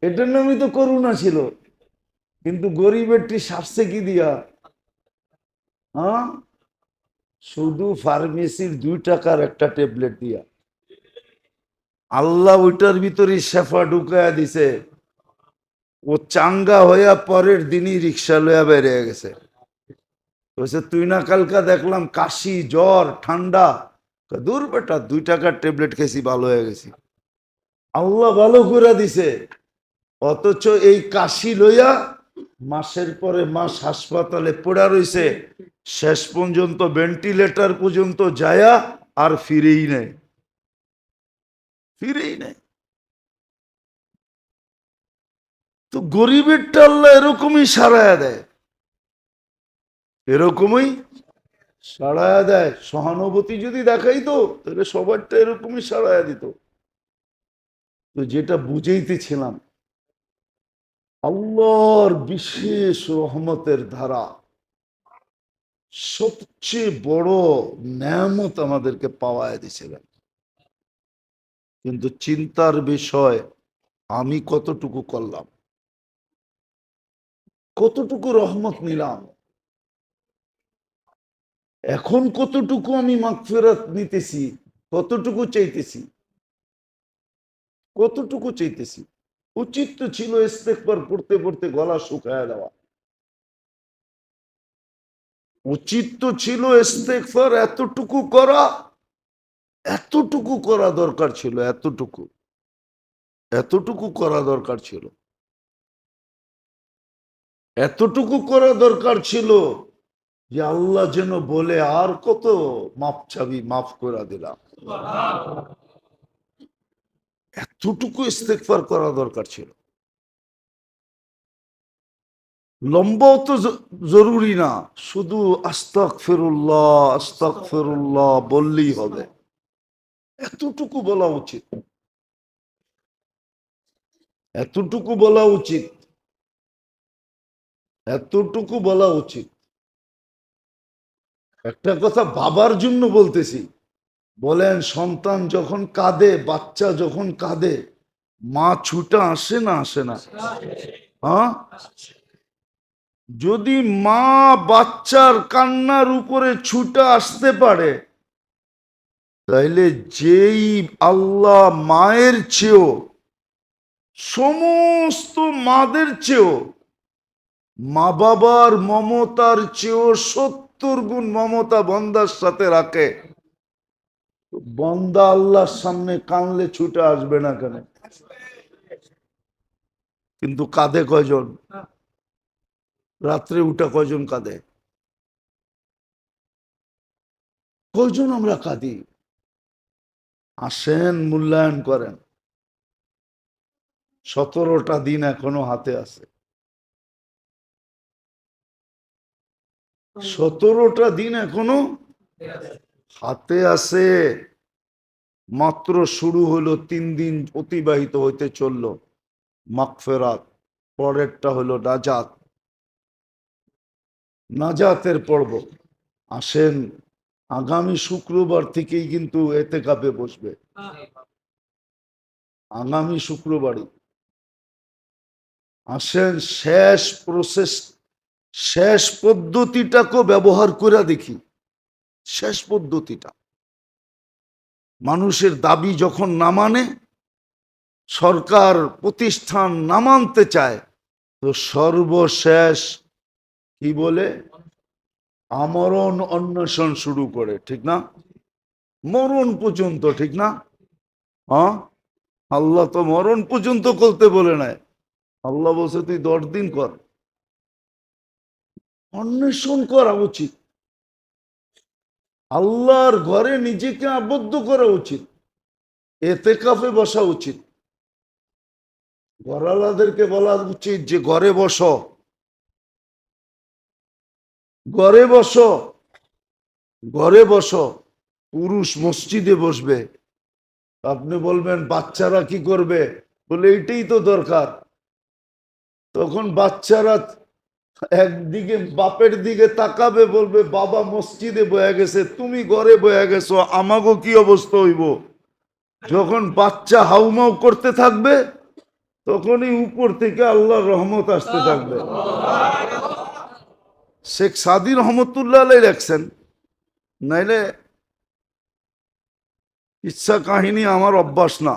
এটার নামই তো করুণা ছিল। কিন্তু গরিবেরটি সারছে কি দিয়া? হ্যাঁ, শুধু ফার্মেসির 2 টাকার একটা ট্যাবলেট দিয়া আল্লাহ ওইটার ভিতরে শেফা ঢুকায়া দিছে। ও চাঙ্গা হইয়া পরের দিনই রিক্সা লইয়া বেরিয়ে গেছে। বলছে তুই না কালকা দেখলাম কাশি জ্বর ঠান্ডা। দূর বেটা, 2 টাকার ট্যাবলেট খেয়েছি, ভালো হয়ে গেছি। আল্লাহ ভালো করে দিছে। অথচ এই কাশি লইয়া মাসের পরে মাস হাসপাতালে পড়া রইছে, শেষ পর্যন্ত ভেন্টিলেটর পর্যন্ত যায়া আর ফিরেই নেই, ফিরেই নেই। তো গরিবেরটা আল্লাহ এরকমই সারায়া দেয়, এরকমই সারায়া দেয়। সহানুভূতি যদি দেখাইতো তাহলে সবারটা এরকমই সারায়া দিত। তো যেটা বুঝাইতেছিলাম, আল্লাহর বিশেষ রহমতের ধারা, সবচেয়ে বড় নেয়ামত আমাদেরকে পাওয়ায় দিয়েছিলেন। কিন্তু চিন্তার বিষয়, আমি কতটুকু করলাম, কতটুকু রহমত নিলাম, এখন কতটুকু আমি মাগফিরাত নিতেছি, কতটুকু চাইতেছি, কতটুকু চাইতেছি। উচিত তো ছিল ইস্তেগফার পড়তে পড়তে গলা শুকায় দেওয়া। উচিত তো ছিল ইস্তেগফার এতটুকু করা, এতটুকু করা দরকার ছিল, এতটুকু, এতটুকু করা দরকার ছিল, এতটুকু করা দরকার ছিল যে আল্লাহ যেন বলে আর কত মাপ চাবি, মাফ করে দিলাম। এতটুকু ইস্তেগফার করা দরকার ছিল। লম্বাও তো জরুরি না, শুধু আস্তাগফিরুল্লাহ আস্তাগফিরুল্লাহ বললেই হবে, এতটুকু বলা উচিত, এতটুকু বলা উচিত, এতটুকু বলা উচিত। একটা কথা বাবার জন্য বলতেছি, বলেন সন্তান যখন কাঁদে, বাচ্চা যখন কাঁদে, মা ছুটা আসে না আসে না? হ্যাঁ, যদি মা বাচ্চার কান্নার উপরে ছুটা আসতে পারে, তাইলে যেই আল্লাহ মায়ের চেয়েও, সমস্ত মাদের চেয়েও, মা বাবার মমতার চেয়েও 70 গুণ মমতা বন্দার সাথে রাখে, বন্দা আল্লাহর সামনে কানলে ছুটে আসবে না কেন? কিন্তু কাঁদে কয়জন? রাত্রে উঠা কয়জন কাঁদে? কয়জন আমরা কাঁদি? আসেন, মূল্যায়ন করেন। 17টা দিন এখনো হাতে আছে, 17টা দিন এখনো হাতে আছে। মাত্র শুরু হলো, 3 দিন অতিবাহিত হইতে চললো মাগফিরাত, পরেরটা হলো নাজাত, নাজাতের পর্ব। আসেন, আগামী শুক্রবার থেকেই কিন্তু এতেকাফে বসবে, আগামী শুক্রবারই। আসেন, শেষ প্রসেস, শেষ পদ্ধতিটাকে ব্যবহার করে দেখি। শেষ পদ্ধতিটা, মানুষের দাবি যখন না মানে, সরকার প্রতিষ্ঠান না মানতে চায়, তো সর্বশেষ কি বলে? আমরণ অন্বেষণ শুরু করে, ঠিক না? মরণ পর্যন্ত, ঠিক না? হ্যাঁ, আল্লাহ তো মরণ পর্যন্ত করতে বলে নাই। আল্লাহ বলছে তুই 10 দিন কর, অন্বেষণ করা উচিত। আল্লাহর ঘরে নিজেকে আবদ্ধ করা উচিত, এতেকাফে বসা উচিত। ঘরালাদেরকে বলা উচিত যে ঘরে বসো, ঘরে বসো, ঘরে বসো। পুরুষ মসজিদে বসবে। আপনি বলবেন বাচ্চারা কি করবে? বলে এইটাই তো দরকার। তখন বাচ্চারা একদিকে বাপের দিকে তাকাবে, বলবে বাবা মসজিদে বয়া গেছে, তুমি ঘরে বয়া গেছো, আমাগো কি অবস্থা হইব? যখন বাচ্চা হাউমাউ করতে থাকবে, তখনই উপর থেকে আল্লাহর রহমত আসতে থাকবে। শেখ সাদি রহমতুল্লাহ আলাই লেখছেন, নাইলে ইচ্ছা কাহিনী আমার অভ্যাস না,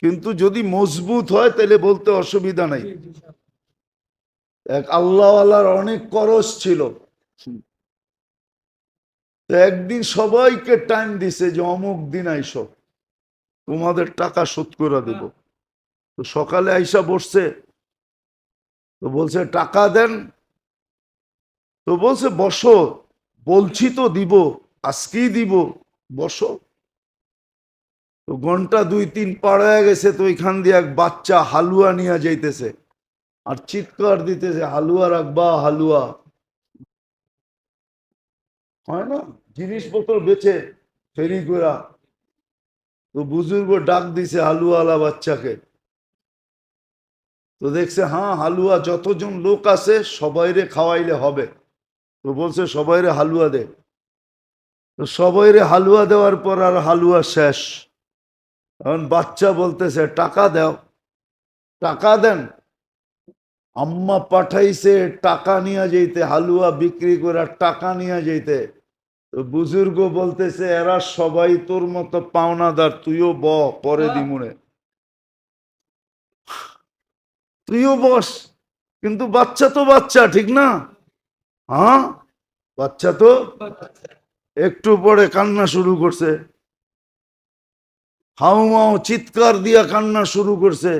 কিন্তু যদি মজবুত হয় তাহলে বলতে অসুবিধা নাই। এক আল্লাহওয়ালার অনেক করজ ছিল, তো একদিন সবাইকে টাইম দিছে যে অমুক দিন আইসো, তোমাদের টাকা শোধ করে দেব। তো সকালে আইসা বসছে, তো বলছে টাকা দেন, তো বলছে বসো, বলছি তো দিব, আজকেই দিব, বসো। তো ঘন্টা 2-3 পার হয়ে গেছে, তো ওইখান দিয়ে এক বাচ্চা হালুয়া নিয়ে যাইতেছে আর চিৎকার দিতেছে, হালুয়া রাখবা, হালুয়া। হয় না, জিনিসপত্র বেচে ফেরি করা। তো বুজুর্গ ডাক দিছে হালুয়ালা বাচ্চাকে, তো দেখছে হ্যাঁ হালুয়া যতজন লোক আছে সবাইরে খাওয়াইলে হবে। তো বলছে সবাইরে হালুয়া দে। তো সবাইরে হালুয়া দেওয়ার পর আর হালুয়া শেষ। এখন বাচ্চা বলতেছে টাকা দাও, টাকা দেন। আম্মা পাঠাইছে টাকা নিয়ে যেতে, হালুয়া বিক্রি করে টাকা নিয়ে যেতে। তো বুজুর্গ বলতেছে এরা সবাই তোর মতো পাওনাদার, তুইও পরে দিমুনে, তুইও বস। কিন্তু বাচ্চা তো বাচ্চা, ঠিক না? হ্যাঁ, বাচ্চা তো একটু পরে কান্না শুরু করছে, হাউমাউ চিৎকার দিয়া কান্না শুরু করছে।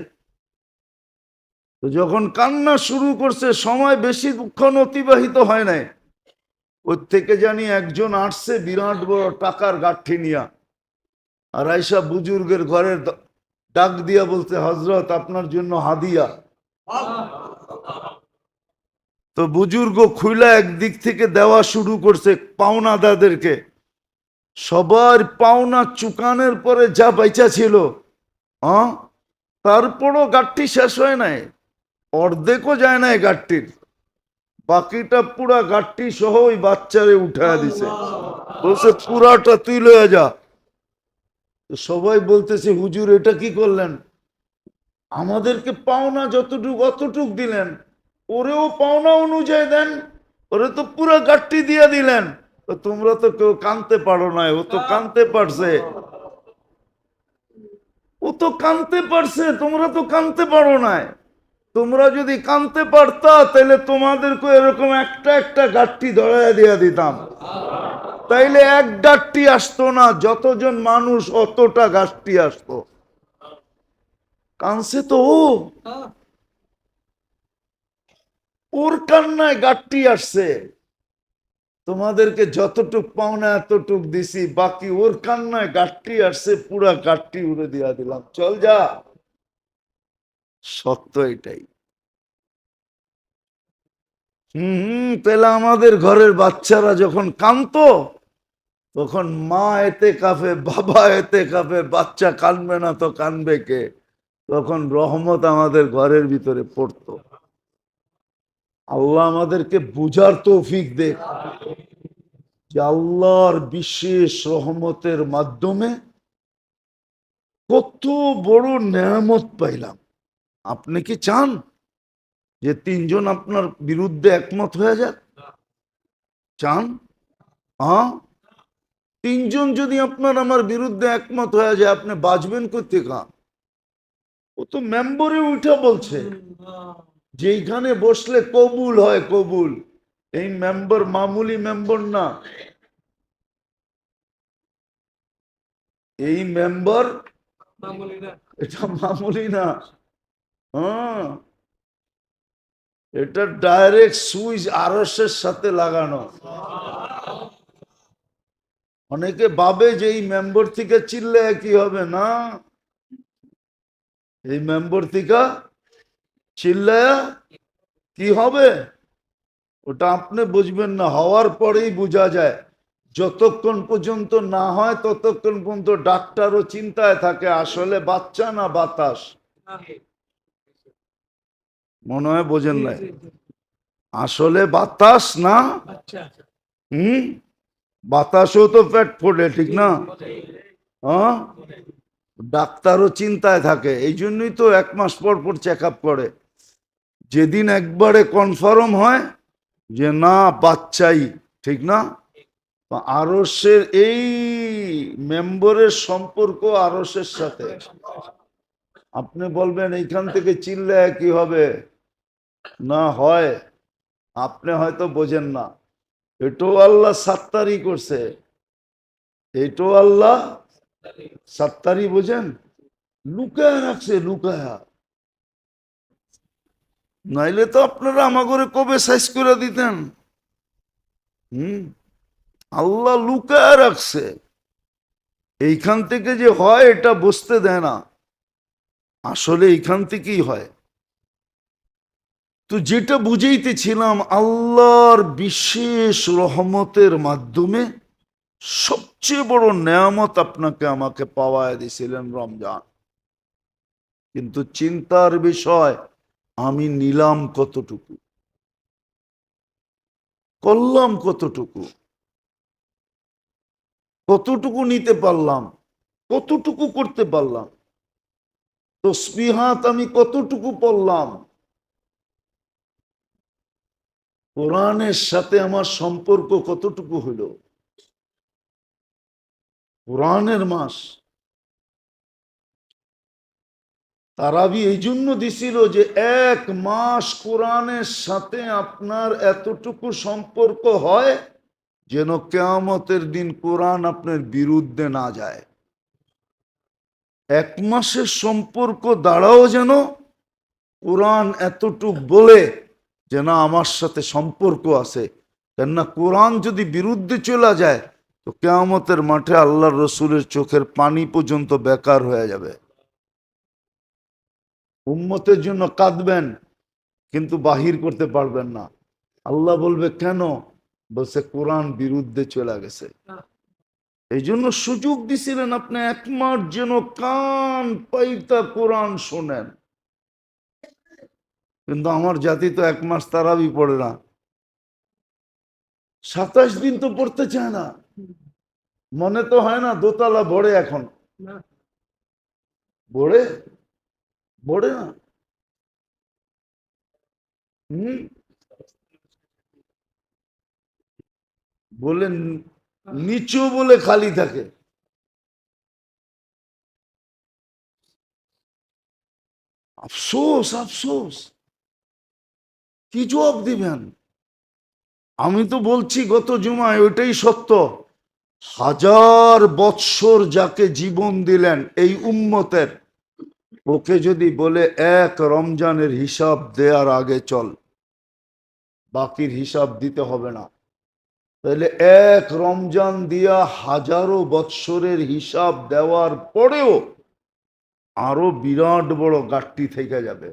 তো যখন কান্না শুরু করছে, সময় বেশিক্ষণ অতিবাহিত হয় নাই, ওর থেকে জানি একজন আসছে বিরাট বড় টাকার গাঠি নিয়া, আর আইসা বুজুর্গের ঘরের ডাক দিয়া বলছে হজরত আপনার জন্য হাদিয়া। তো বুজুর্গ খুইলা একদিক থেকে দেওয়া শুরু করছে পাওনাদারদেরকে। সবার পাওনা চুকানের পরে যা বাইচা ছিল, তারপরও গাঠটি শেষ হয় নাই, অর্ধেকও যায় নাই গাঠটির, বাকিটা পুরা গাঠটি সহ ওই বাচ্চারে উঠায় দিছে, বলছে পুরাটা তুই লয়ে যা। সবাই বলতেছে হুজুর এটা কি করলেন? আমাদেরকে পাওনা যতটুক অতটুক দিলেন, ওরেও পাওনা অনুযায়ী দেন, ওরে তো পুরা গাঠটি দিয়ে দিলেন। তো তোমরা তো কেউ কানতে পারো নাই, ও তো কানতে পারছে, ও তো কানতে পারছে, তোমরা তো কানতে পারো নাই। তোমরা যদি কানতে পারতা তাহলে তোমাদেরকে এরকম একটা একটা গাঠটি ধরাইয়া দিয়া দিতাম, তাইলে এক গাঠটি আসতো না, যতজন মানুষ অতটা গাঠটি আসতো। কানছে তো ওর কান্নায় গাঠটি আসছে, তোমাদেরকে যতটুক পাওনা এতটুক দিছি, বাকি ওর কান্নায় গাঠটি আসছে, পুরা গাঠটি উড়ে দিয়া দিলাম, চল যা। সত্য এটাই। তাহলে আমাদের ঘরের বাচ্চারা যখন কাঁদতো, তখন মা এতে কাঁপে, বাবা এতে কাঁপে, বাচ্চা কাঁদবে না তো কাঁদবে কে? তখন রহমত আমাদের ঘরের ভিতরে পড়তো। আল্লাহ আমাদেরকে বুঝার তৌফিক দে যে আল্লাহর বিশেষ রহমতের মাধ্যমে কত বড় নেয়ামত পাইলাম। আপনি কি চান যে 3 জন আপনার বিরুদ্ধে একমত হয়ে যাক? চান? হ্যাঁ, 3 জন যদি আপনার আমার বিরুদ্ধে একমত হয়ে যায়, আপনি বাঁচবেন কোত্থেকে? ও তো মেম্বরে উঠা বলছে যেইখানে বসলে কবুল হয়, কবুল। এই মেম্বার মামুলি মেম্বার না, এই মেম্বার এটা মামুলি না। হ্যাঁ, এটা ডাইরেক্ট সুইচ আরশের সাথে লাগানো। অনেকে ভাবে যে এই মেম্বার থেকে চিল্লে কি হবে, না, এই মেম্বার থেকে চিল্লায়া কি হবে ওটা আপনি বুঝবেন না, হওয়ার পরেই বোঝা যায়। যতক্ষণ পর্যন্ত না হয় ততক্ষণ পর্যন্ত ডাক্তারও চিন্তায় থাকে আসলে বাচ্চা না বাতাস। মনে হয় বোঝেন নাই। আসলে বাতাস না, হুম, বাতাসও তো পেট ফোটে, ঠিক না? হ্যাঁ, ডাক্তারও চিন্তায় থাকে, এই জন্যই তো 1 মাস পর পর চেক আপ করে। যেদিন একবারে কনফার্ম হয় যে না বাচ্চাই, ঠিক না, আরসের এই মেম্বরের সম্পর্ক আরসের সাথে, আপনি বলবেন এইখান থেকে চিল্লে কি হবে, না হয়, আপনি হয়তো বোঝেন না। এটাও আল্লাহ সাত্তারি করছে, এটাও আল্লাহ সাত্তারি, বোঝেন, লুকায় রাখছে, লুকায়া। নাইলে তো আপনারা আমাকে কবে সাইজ করে দিতেন। হুম, আল্লাহ লুকায় রাখছে, এইখান থেকে যে হয় এটা বুঝতে দেয় না, আসলে এইখান থেকেই হয়। তো যেটা বুঝাইতেছিলাম, আল্লাহর বিশেষ রহমতের মাধ্যমে সবচেয়ে বড় নেয়ামত আপনাকে আমাকে পাওয়ায় দিয়েছিলেন রমজান। কিন্তু চিন্তার বিষয়, আমি নিলাম কতটুকু, করলাম কতটুকু, কতটুকু নিতে পারলাম, কতটুকু করতে পারলাম, তসবিহাত আমি কতটুকু পড়লাম, কোরআনের সাথে আমার সম্পর্ক কতটুকু হলো। কোরআনের মাস, তারাবি এই জন্য দিছিল যে 1 মাস কোরআনের সাথে আপনার এতটুকু সম্পর্ক হয় যেন কিয়ামতের দিন কোরআন আপনার বিরুদ্ধে না যায়। 1 মাসের সম্পর্ক দ্বারাও যেন কোরআন এতটুক বলে যে না আমার সাথে সম্পর্ক আছে। কেননা কোরআন যদি বিরুদ্ধে চলে যায় তো কিয়ামতের মাঠে আল্লাহর রসুলের চোখের পানি পর্যন্ত বেকার হয়ে যাবে। উম্মতের জন্য কাঁদবেন কিন্তু বাহির করতে পারবেন না। আল্লাহ বলবে কেন, বলছে কোরআন বিরুদ্ধে চলে গেছে। এই জন্য সুযোগ দিছিলেন আপনি 1 মাস যেন কান পাইতা কোরআন শোনেন। কিন্তু আমার জাতি তো 1 মাস তারাবি পড়ে না, 27 দিন তো পড়তে চায় না। মনে তো হয় না দোতলা ভরে, এখন ভরে ভরে না। হম, বলে নিচু বলে খালি থাকে। আফসোস, আফসোস, কি জবাব দিবেন? আমি তো বলছি গত জুমায়, ওইটাই সত্য। 1000 বৎসর যাকে জীবন দিলেন এই উম্মতের, ওকে যদি বলে 1 রমজানের হিসাব দেওয়ার আগে চল, বাকির হিসাব দিতে হবে না, তাহলে 1 রমজান দিয়া 1000 বৎসরের হিসাব দেওয়ার পরেও আরো বিরাট বড় ঘাটতি থেকে যাবে।